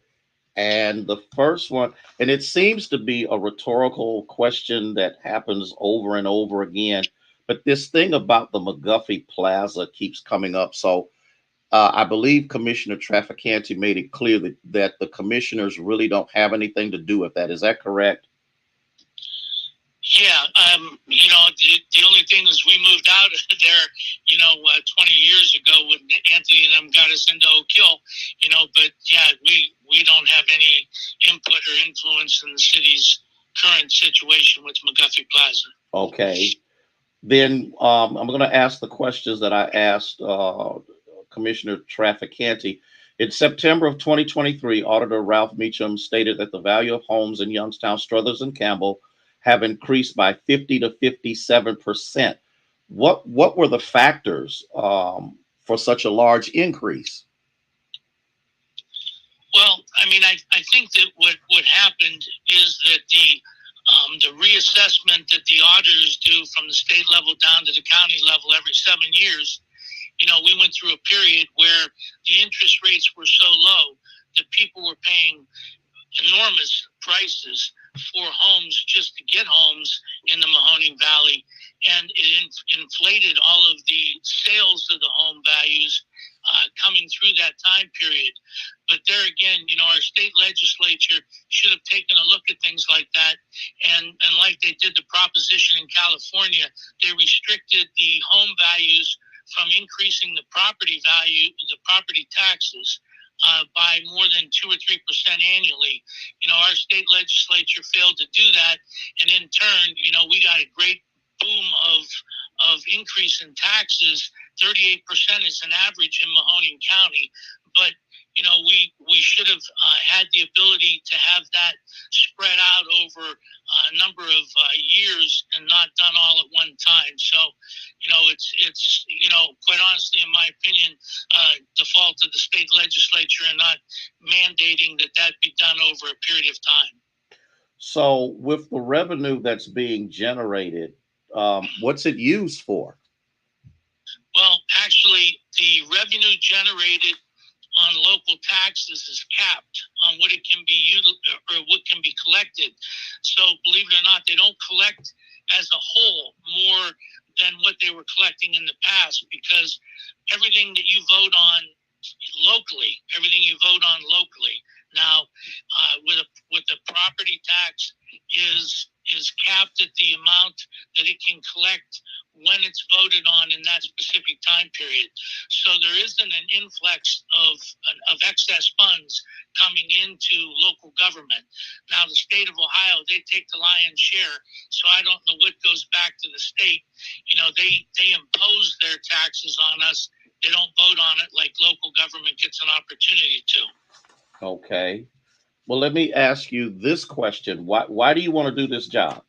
And the first one, and it seems to be a rhetorical question that happens over and over again, but this thing about the McGuffey Plaza keeps coming up. So I believe Commissioner Trafficante made it clear that the commissioners really don't have anything to do with that. Is that correct? Yeah, you know, the only thing is we moved out of there, 20 years ago when Anthony and them got us into Oak Hill, but yeah, we influence in the city's current situation with McGuffey Plaza. Okay. Then I'm going to ask the questions that I asked Commissioner Trafficante. In September of 2023, Auditor Ralph Meacham stated that the value of homes in Youngstown, Struthers, and Campbell have increased by 50 to 57%. What were the factors for such a large increase? Well, I mean, I think that what happened is that the reassessment that the auditors do from the state level down to the county level every 7 years, we went through a period where the interest rates were so low that people were paying enormous prices for homes just to get homes in the Mahoning Valley, and it inflated all of the sales of the home values coming through that time period. But there again, our state legislature should have taken a look at things like that, and like they did the proposition in California, they restricted the home values from increasing the property value, the property taxes, by more than 2 or 3% annually. Our state legislature failed to do that, and in turn, we got a great boom of increase in taxes. 38% is an average in Mahoning County, but we should have had the ability to have that spread out over a number of years and not done all at one time. So, it's quite honestly, in my opinion, the fault of the state legislature in not mandating that be done over a period of time. So, with the revenue that's being generated, what's it used for? Well, actually, the revenue generated on local taxes is capped on what it can be used or what can be collected. So believe it or not, they don't collect as a whole more than what they were collecting in the past, because everything that you vote on locally now with the property tax is capped at the amount that it can collect when it's voted on in that specific time period. So there isn't an influx of excess funds coming into local government. Now the state of Ohio, they take the lion's share, so I don't know what goes back to the state. They impose their taxes on us. They don't vote on it like local government gets an opportunity to. Okay. Well, let me ask you this question. Why do you want to do this job?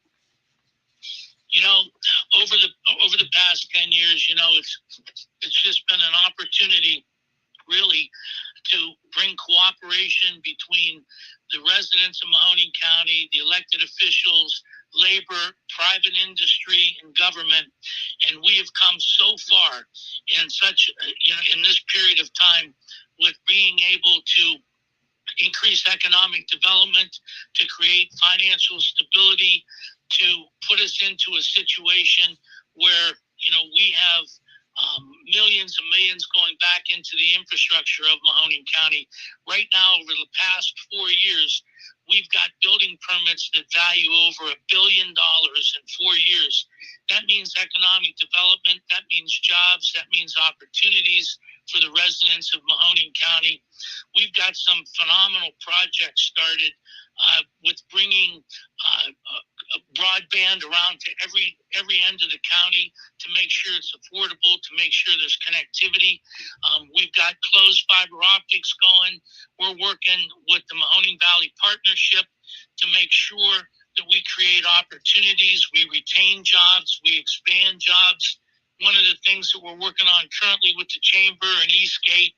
Over the past 10 years, it's just been an opportunity really to bring cooperation between the residents of Mahoning County, the elected officials, labor, private industry, and government. And we have come so far in in this period of time with being able to increase economic development, to create financial stability, to put us into a situation where, we have millions and millions going back into the infrastructure of Mahoning County. Right now, over the past 4 years, we've got building permits that value over $1 billion in 4 years. That means economic development. That means jobs. That means opportunities for the residents of Mahoning County. We've got some phenomenal projects started with bringing broadband around to every end of the county to make sure it's affordable, to make sure there's connectivity. We've got closed fiber optics going. We're working with the Mahoning Valley Partnership to make sure that we create opportunities, we retain jobs, we expand jobs. One of the things that we're working on currently with the Chamber and Eastgate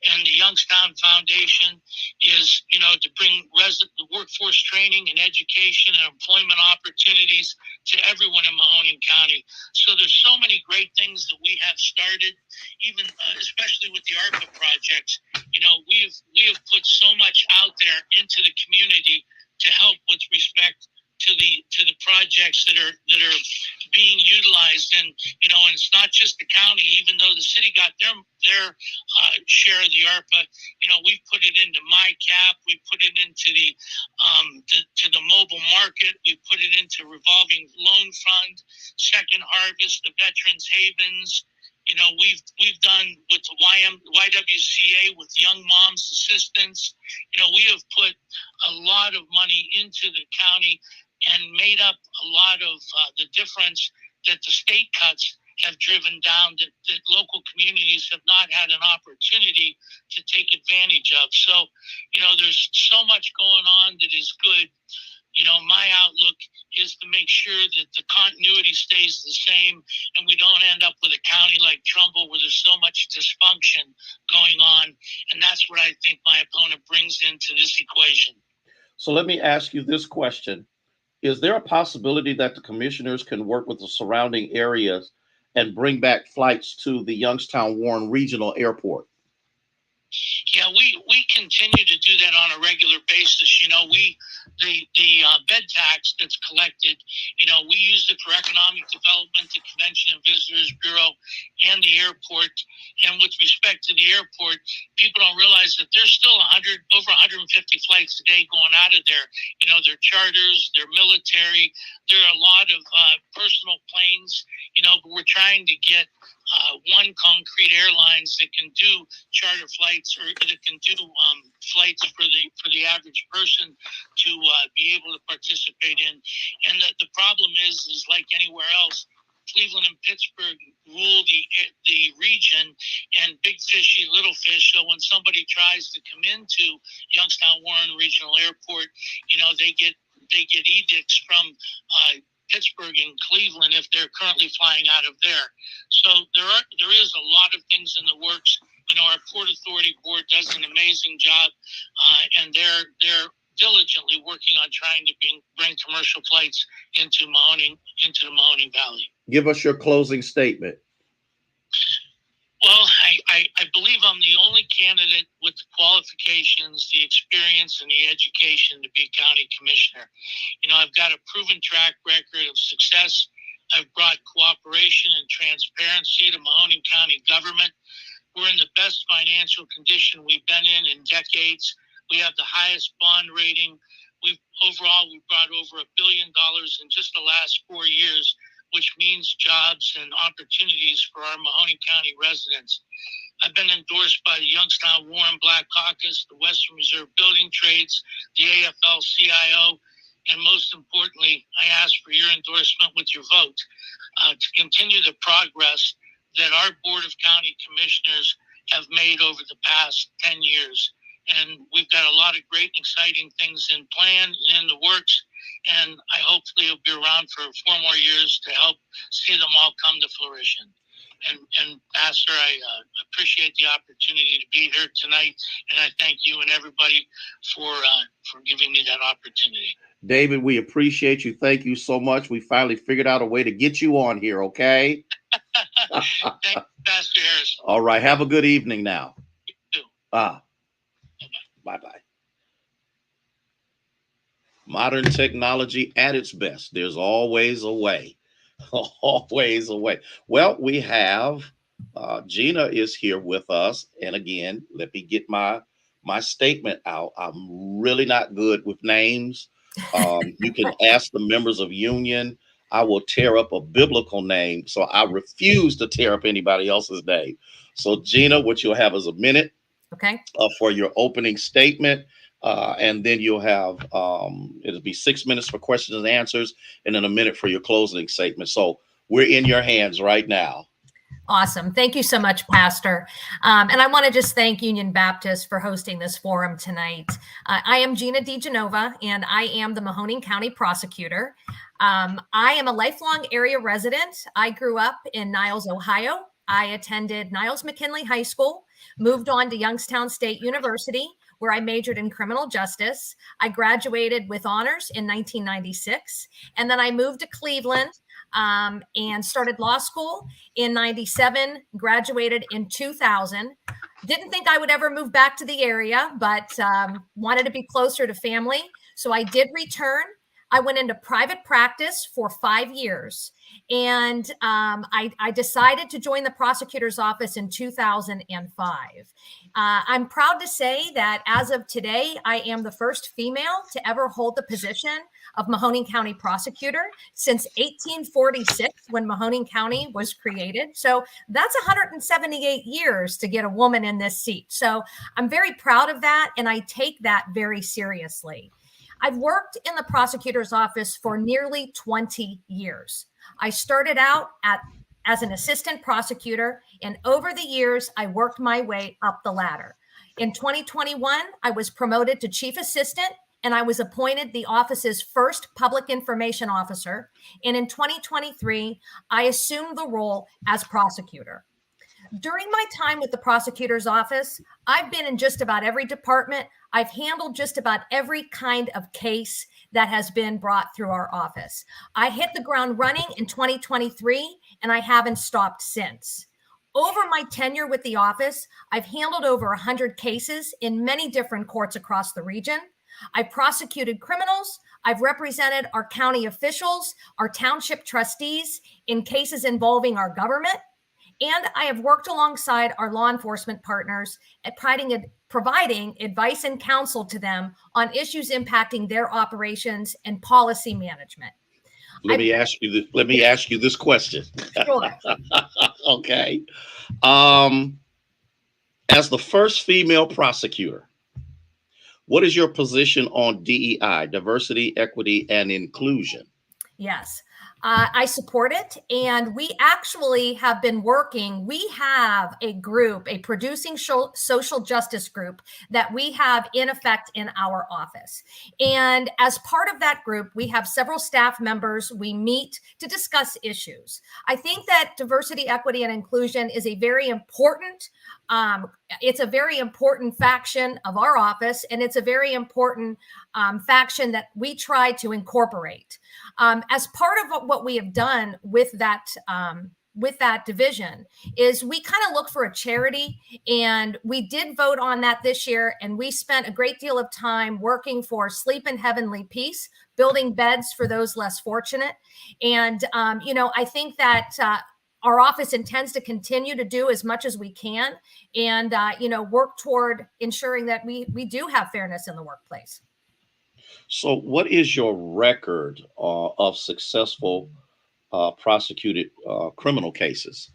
and the Youngstown Foundation is, to bring workforce training and education and employment opportunities to everyone in Mahoning County. So there's so many great things that we have started, even especially with the ARPA projects. We have put so much out there into the community to help with respect to the projects that are being utilized, and and it's not just the county. Even though the city got their share of the ARPA, we put it into MyCap, we put it into the mobile market, we put it into revolving loan fund, Second Harvest, the Veterans Havens. We've done with the YWCA with Young Moms Assistance. We have put a lot of money into the county and made up a lot of the difference that the state cuts have driven down, that local communities have not had an opportunity to take advantage of. So, there's so much going on that is good. My outlook is to make sure that the continuity stays the same and we don't end up with a county like Trumbull where there's so much dysfunction going on. And that's what I think my opponent brings into this equation. So let me ask you this question. Is there a possibility that the commissioners can work with the surrounding areas and bring back flights to the Youngstown Warren Regional Airport? Yeah, we continue to do that on a regular basis. The bed tax that's collected, we use it for economic development, the Convention and Visitors Bureau, and the airport. And with respect to the airport, people don't realize that there's still over 150 flights a day going out of there. They're charters, they're military. There are a lot of personal planes, but we're trying to get one concrete airlines that can do charter flights or that can do flights for the average person to be able to participate in. And the problem is like anywhere else, Cleveland and Pittsburgh rule the region, and big fishy, little fish. So when somebody tries to come into Youngstown Warren Regional Airport, they get edicts from Pittsburgh and Cleveland if they're currently flying out of there. So there is a lot of things in the works. Our Port Authority Board does an amazing job, and they're diligently working on trying to bring commercial flights into the Mahoning Valley. Give us your closing statement. Well, I believe I'm the only candidate with the qualifications, the experience, and the education to be county commissioner. I've got a proven track record of success. I've brought cooperation and transparency to Mahoning County government. We're in the best financial condition we've been in decades. We have the highest bond rating. We've brought over $1 billion in just the last 4 years, which means jobs and opportunities for our Mahoning County residents. I've been endorsed by the Youngstown Warren Black Caucus, the Western Reserve Building Trades, the AFL-CIO, and most importantly, I ask for your endorsement with your vote to continue the progress that our Board of County Commissioners have made over the past 10 years. And we've got a lot of great and exciting things in plan and in the works. And I hopefully will be around for 4 more years to help see them all come to fruition. And Pastor, I appreciate the opportunity to be here tonight. And I thank you and everybody for giving me that opportunity. David, we appreciate you. Thank you so much. We finally figured out a way to get you on here, okay? Thank you, Pastor Harris. All right. Have a good evening now. You too. Bye-bye. Modern technology at its best. There's always a way. Always a way. Well, we have Gina is here with us. And again, let me get my statement out. I'm really not good with names. You can ask the members of Union. I will tear up a biblical name. So I refuse to tear up anybody else's name. So Gina, what you'll have is a minute. Okay. For your opening statement. And then you'll have, it'll be 6 minutes for questions and answers, and then a minute for your closing statement. So we're in your hands right now. Awesome. Thank you so much, Pastor. And I want to just thank Union Baptist for hosting this forum tonight. I am Gina DeGenova, and I am the Mahoning County Prosecutor. I am a lifelong area resident. I grew up in Niles, Ohio. I attended Niles McKinley High School, moved on to Youngstown State University, where I majored in criminal justice. I graduated with honors in 1996, and then I moved to Cleveland and started law school in 97, graduated in 2000. Didn't think I would ever move back to the area, but wanted to be closer to family. So I did return I went into private practice for 5 years. And I decided to join the prosecutor's office in 2005. I'm proud to say that as of today, I am the first female to ever hold the position of Mahoning County prosecutor since 1846, when Mahoning County was created. So that's 178 years to get a woman in this seat. So I'm very proud of that, and I take that very seriously. I've worked in the prosecutor's office for nearly 20 years. I started out as an assistant prosecutor, and over the years, I worked my way up the ladder. In 2021, I was promoted to chief assistant, and I was appointed the office's first public information officer. And in 2023, I assumed the role as prosecutor. During my time with the prosecutor's office, I've been in just about every department. I've handled just about every kind of case that has been brought through our office. I hit the ground running in 2023, and I haven't stopped since. Over my tenure with the office, I've handled over 100 cases in many different courts across the region. I've prosecuted criminals. I've represented our county officials, our township trustees in cases involving our government. And I have worked alongside our law enforcement partners at providing advice and counsel to them on issues impacting their operations and policy management. Let me ask you this question. Sure. Okay. As the first female prosecutor, what is your position on DEI, diversity, equity, and inclusion? Yes. I support it. And we actually have been working. We have a group, a producing social justice group that we have in effect in our office. And as part of that group, we have several staff members. We meet to discuss issues. I think that diversity, equity, and inclusion is a very important it's a very important faction of our office, and it's a very important faction that we try to incorporate. As part of what we have done with that division is we kind of look for a charity, and we did vote on that this year, and we spent a great deal of time working for Sleep in Heavenly Peace, building beds for those less fortunate. And I think that our office intends to continue to do as much as we can, and work toward ensuring that we do have fairness in the workplace. So what is your record of successful prosecuted criminal cases?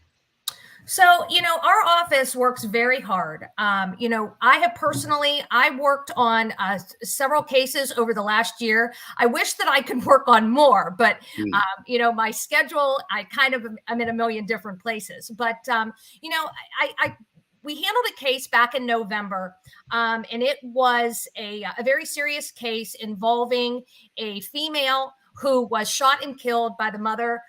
So, our office works very hard. I worked on several cases over the last year. I wish that I could work on more, but, my schedule, I'm in a million different places. But, we handled a case back in November, and it was a very serious case involving a female who was shot and killed by the mother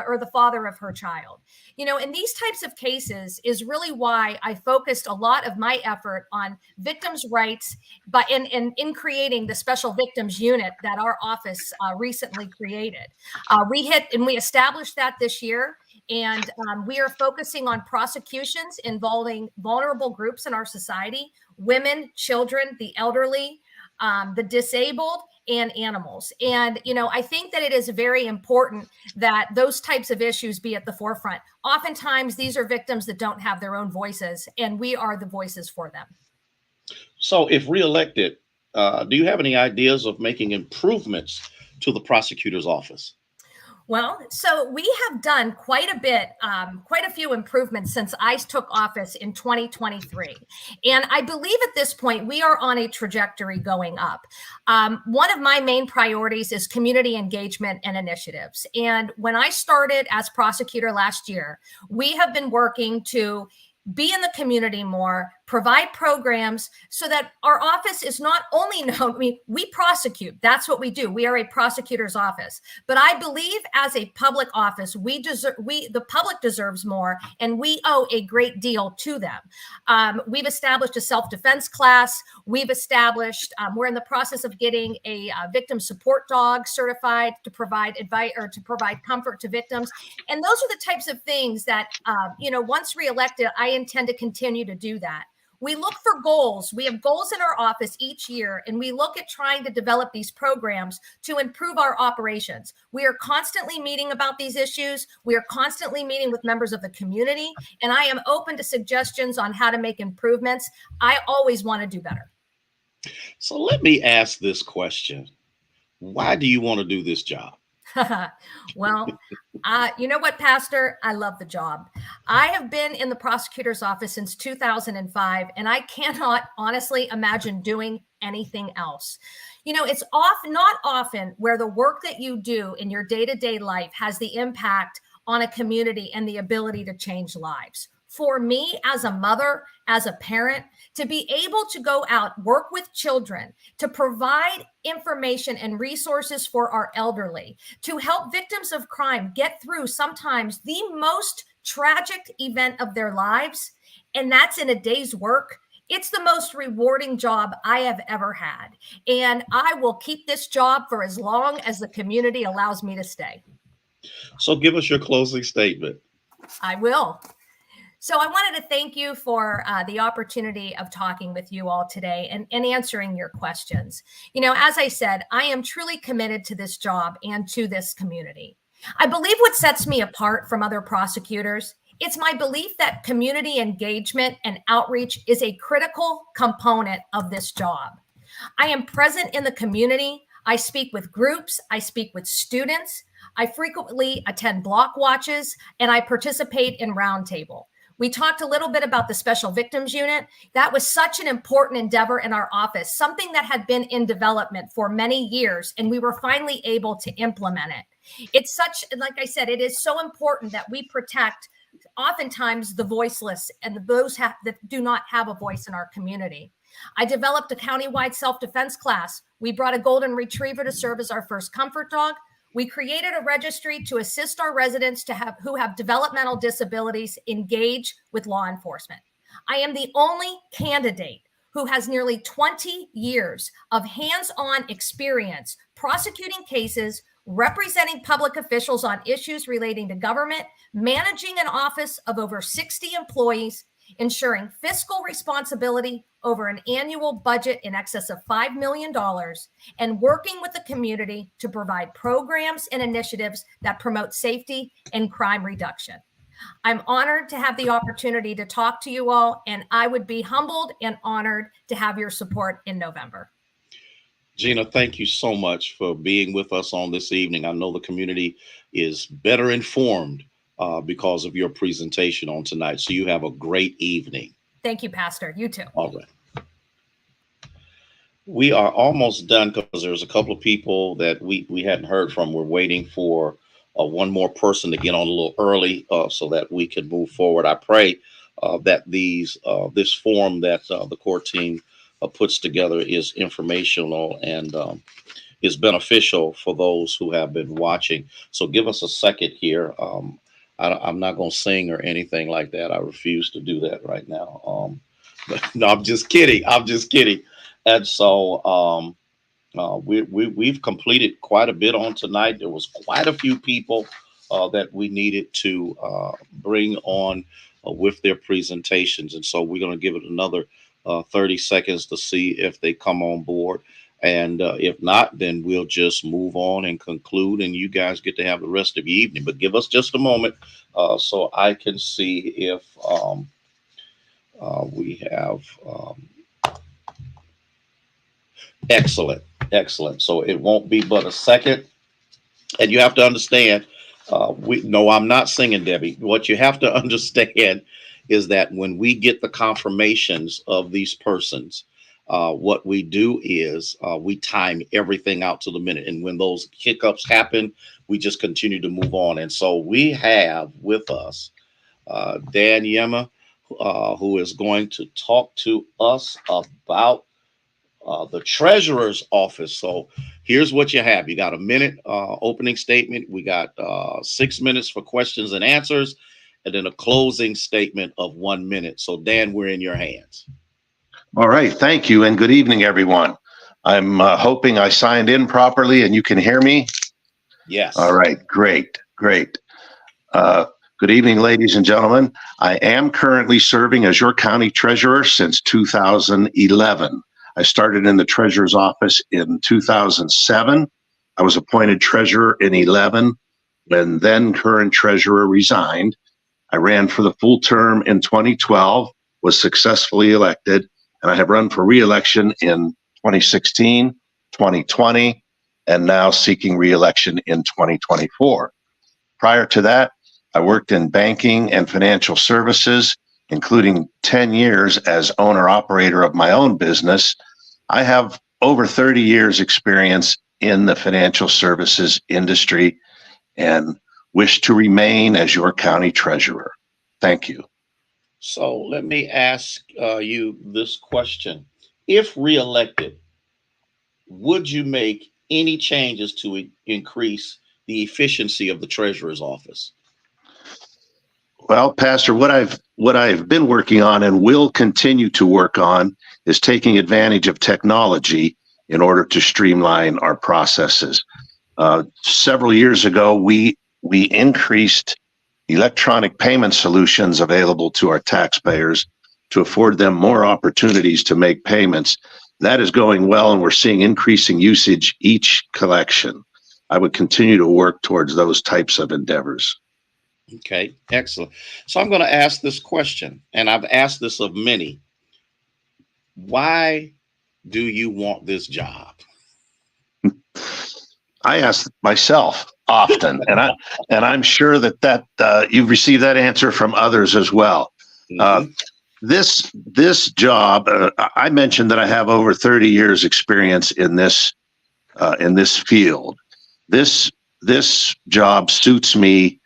or the father of her child. In these types of cases is really why I focused a lot of my effort on victims' rights, but in creating the Special Victims Unit that our office recently created. We established that this year, and we are focusing on prosecutions involving vulnerable groups in our society: women, children, the elderly, the disabled, and animals. And, I think that it is very important that those types of issues be at the forefront. Oftentimes, these are victims that don't have their own voices, and we are the voices for them. So if reelected, do you have any ideas of making improvements to the prosecutor's office? Well, so we have done quite a few improvements since I took office in 2023. And I believe at this point, we are on a trajectory going up. One of my main priorities is community engagement and initiatives. And when I started as prosecutor last year, we have been working to be in the community more, provide programs so that our office is not only known, we prosecute. That's what we do. We are a prosecutor's office. But I believe as a public office, the public deserves more, and we owe a great deal to them. We've established a self-defense class. We're in the process of getting a victim support dog certified to provide advice or to provide comfort to victims. And those are the types of things that, once reelected, I intend to continue to do that. We look for goals. We have goals in our office each year, and we look at trying to develop these programs to improve our operations. We are constantly meeting about these issues. We are constantly meeting with members of the community, and I am open to suggestions on how to make improvements. I always want to do better. So let me ask this question. Why do you want to do this job? Well, you know what, Pastor? I love the job. I have been in the prosecutor's office since 2005, and I cannot honestly imagine doing anything else. You know, it's not often where the work that you do in your day-to-day life has the impact on a community and the ability to change lives. For me, as a mother, as a parent, to be able to go out, work with children, to provide information and resources for our elderly, to help victims of crime get through sometimes the most tragic event of their lives, and that's in a day's work. It's the most rewarding job I have ever had. And I will keep this job for as long as the community allows me to stay. So give us your closing statement. I will. So I wanted to thank you for the opportunity of talking with you all today and answering your questions. You know, as I said, I am truly committed to this job and to this community. I believe what sets me apart from other prosecutors, it's my belief that community engagement and outreach is a critical component of this job. I am present in the community. I speak with groups. I speak with students. I frequently attend block watches, and I participate in roundtable. We talked a little bit about the Special Victims Unit. That was such an important endeavor in our office, something that had been in development for many years, and we were finally able to implement it. It's such, like I said, it is so important that we protect oftentimes the voiceless and those that do not have a voice in our community. I developed a countywide self-defense class. We brought a golden retriever to serve as our first comfort dog. We created a registry to assist our residents who have developmental disabilities engage with law enforcement. I am the only candidate who has nearly 20 years of hands-on experience prosecuting cases, representing public officials on issues relating to government, managing an office of over 60 employees, ensuring fiscal responsibility over an annual budget in excess of $5 million, and working with the community to provide programs and initiatives that promote safety and crime reduction. I'm honored to have the opportunity to talk to you all, and I would be humbled and honored to have your support in November. Gina, thank you so much for being with us on this evening. I know the community is better informed because of your presentation on tonight. So you have a great evening. Thank you, Pastor. You too. All right. We are almost done because there's a couple of people that we hadn't heard from. We're waiting for one more person to get on a little early so that we can move forward. I pray that this forum that the court team puts together is informational and is beneficial for those who have been watching. So give us a second here. I'm not going to sing or anything like that. I refuse to do that right now. No, I'm just kidding. I'm just kidding. And so we've completed quite a bit on tonight. There was quite a few people that we needed to bring on with their presentations. And so we're going to give it another 30 seconds to see if they come on board. And if not, then we'll just move on and conclude, and you guys get to have the rest of your evening. But give us just a moment so I can see if we have. Excellent. So it won't be but a second. And you have to understand, no, I'm not singing, Debbie. What you have to understand is that when we get the confirmations of these persons, what we do is we time everything out to the minute. And when those hiccups happen, we just continue to move on. And so we have with us Dan Yema, who is going to talk to us about the treasurer's office. So here's what you have. You got a minute opening statement. We got 6 minutes for questions and answers, and then a closing statement of 1 minute. So Dan, we're in your hands. All right. Thank you. And good evening, everyone. I'm hoping I signed in properly and you can hear me. Yes. All right. Great. Good evening, ladies and gentlemen. I am currently serving as your county treasurer since 2011. I started in the treasurer's office in 2007. I was appointed treasurer in 11 when then current treasurer resigned. I ran for the full term in 2012, was successfully elected, and I have run for re-election in 2016, 2020, and now seeking re-election in 2024. Prior to that, I worked in banking and financial services, including 10 years as owner-operator of my own business. I have over 30 years experience in the financial services industry and wish to remain as your county treasurer. Thank you. So let me ask you this question. If reelected, would you make any changes to increase the efficiency of the treasurer's office? Well, Pastor, what I've been working on and will continue to work on is taking advantage of technology in order to streamline our processes. Several years ago, we increased electronic payment solutions available to our taxpayers to afford them more opportunities to make payments. That is going well, and we're seeing increasing usage each collection. I would continue to work towards those types of endeavors. Okay, excellent. So I'm going to ask this question, and I've asked this of many. Why do you want this job? I ask myself often, and I'm sure that you've received that answer from others as well. Mm-hmm. This job, I mentioned that I have over 30 years experience in this field. This job suits me.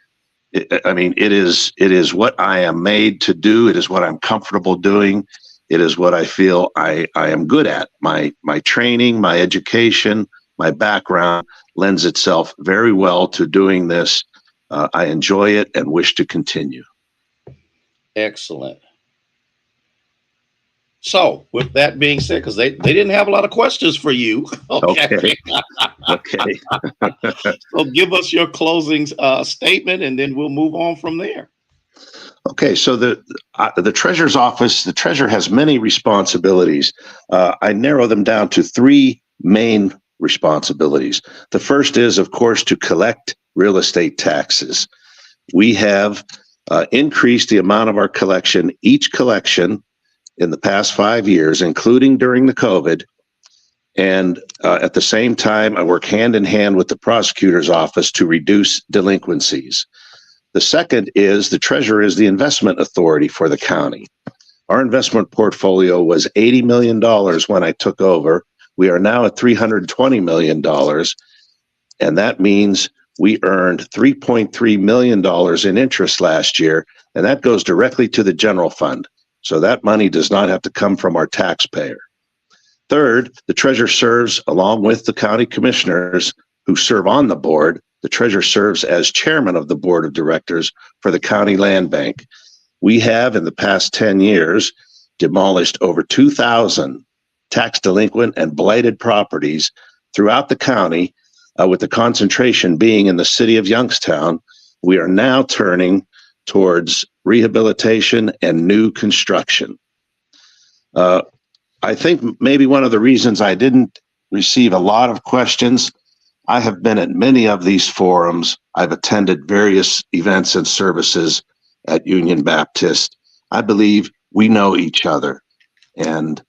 I mean, it is what I am made to do. It is what I'm comfortable doing. It is what I feel I am good at. My training, my education, my background lends itself very well to doing this. I enjoy it and wish to continue. Excellent. So with that being said, because they didn't have a lot of questions for you. Okay. Okay. So give us your closing statement, and then we'll move on from there. Okay. So the treasurer's office, the treasurer has many responsibilities. I narrow them down to three main responsibilities. The first is, of course, to collect real estate taxes. We have increased the amount of our collection, each collection, in the past 5 years, including during the COVID. And at the same time, I work hand in hand with the prosecutor's office to reduce delinquencies. The second is the treasurer is the investment authority for the county. Our investment portfolio was $80 million when I took over. We are now at $320 million. And that means we earned $3.3 million in interest last year. And that goes directly to the general fund. So that money does not have to come from our taxpayer. Third, the treasurer serves along with the county commissioners who serve on the board. The treasurer serves as chairman of the board of directors for the county land bank. We have, in the past 10 years, demolished over 2,000 tax delinquent and blighted properties throughout the county, with the concentration being in the city of Youngstown. We are now turning towards rehabilitation and new construction. I think maybe one of the reasons I didn't receive a lot of questions, I have been at many of these forums. I've attended various events and services at Union Baptist. I believe we know each other, and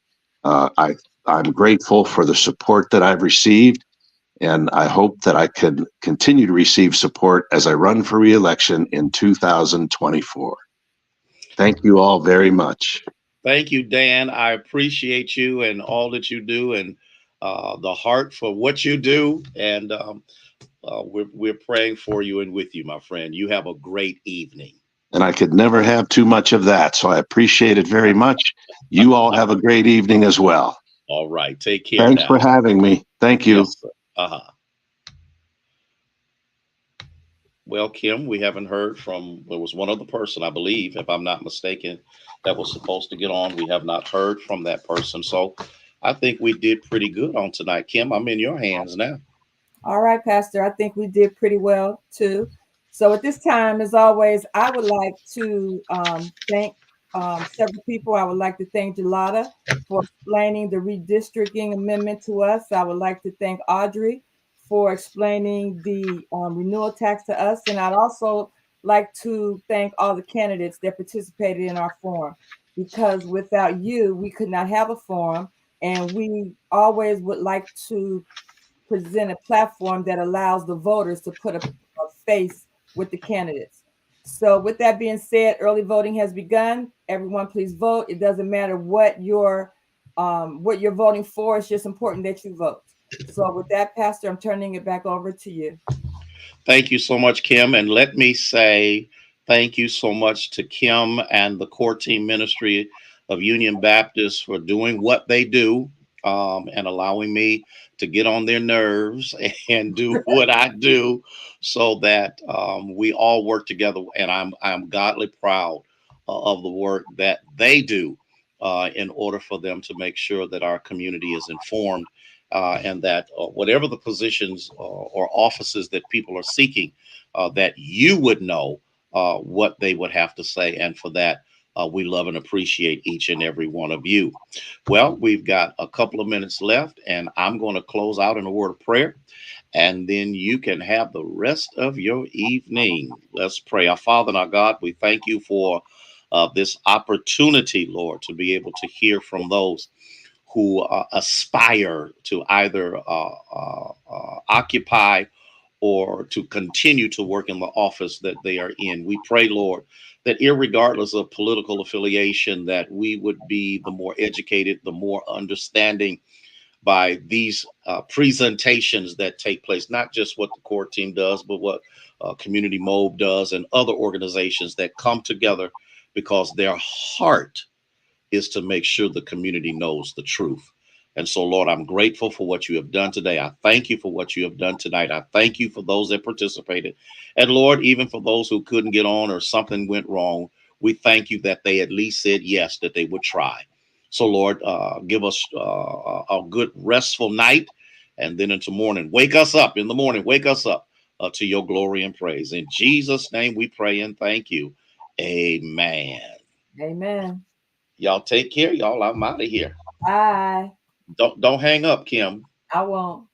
I'm grateful for the support that I've received. And I hope that I can continue to receive support as I run for re-election in 2024. Thank you all very much. Thank you, Dan. I appreciate you and all that you do, and the heart for what you do. And we're praying for you and with you, my friend. You have a great evening. And I could never have too much of that. So I appreciate it very much. You all have a great evening as well. All right. Take care. Thanks for having me. Thank you. Yes, sir. Well, Kim, we haven't heard from, there was one other person, I believe, if I'm not mistaken, that was supposed to get on. We have not heard from that person. So I think we did pretty good on tonight. Kim, I'm in your hands now. All right, Pastor. I think we did pretty well too. So at this time, as always, I would like to thank several people. I would like to thank Gelada for explaining the redistricting amendment to us. I would like to thank Audrey for explaining the renewal tax to us. And I'd also like to thank all the candidates that participated in our forum, because without you, we could not have a forum. And we always would like to present a platform that allows the voters to put a face with the candidates. So with that being said, early voting has begun. Everyone please vote. It doesn't matter what you're voting for. It's just important that you vote. So with that, Pastor, I'm turning it back over to you. Thank you so much, Kim. And let me say thank you so much to Kim and the core team ministry of Union Baptist for doing what they do, and allowing me to get on their nerves and do what I do, so that we all work together. And I'm godly proud of the work that they do in order for them to make sure that our community is informed, and that whatever the positions or offices that people are seeking, that you would know what they would have to say. And for that, we love and appreciate each and every one of you. Well, we've got a couple of minutes left, and I'm going to close out in a word of prayer, and then you can have the rest of your evening. Let's pray. Our Father and our God, we thank you for this opportunity, Lord, to be able to hear from those who aspire to either occupy or to continue to work in the office that they are in. We pray, Lord, that irregardless of political affiliation, that we would be the more educated, the more understanding by these presentations that take place, not just what the core team does, but what Community Mob does and other organizations that come together because their heart is to make sure the community knows the truth. And so, Lord, I'm grateful for what you have done today. I thank you for what you have done tonight. I thank you for those that participated. And Lord, even for those who couldn't get on or something went wrong, we thank you that they at least said yes, that they would try. So, Lord, give us a good restful night. And then into morning, wake us up in the morning, wake us up to your glory and praise. In Jesus' name we pray and thank you. Amen. Amen. Y'all take care, y'all. I'm out of here. Bye. Don't hang up, Kim. I won't.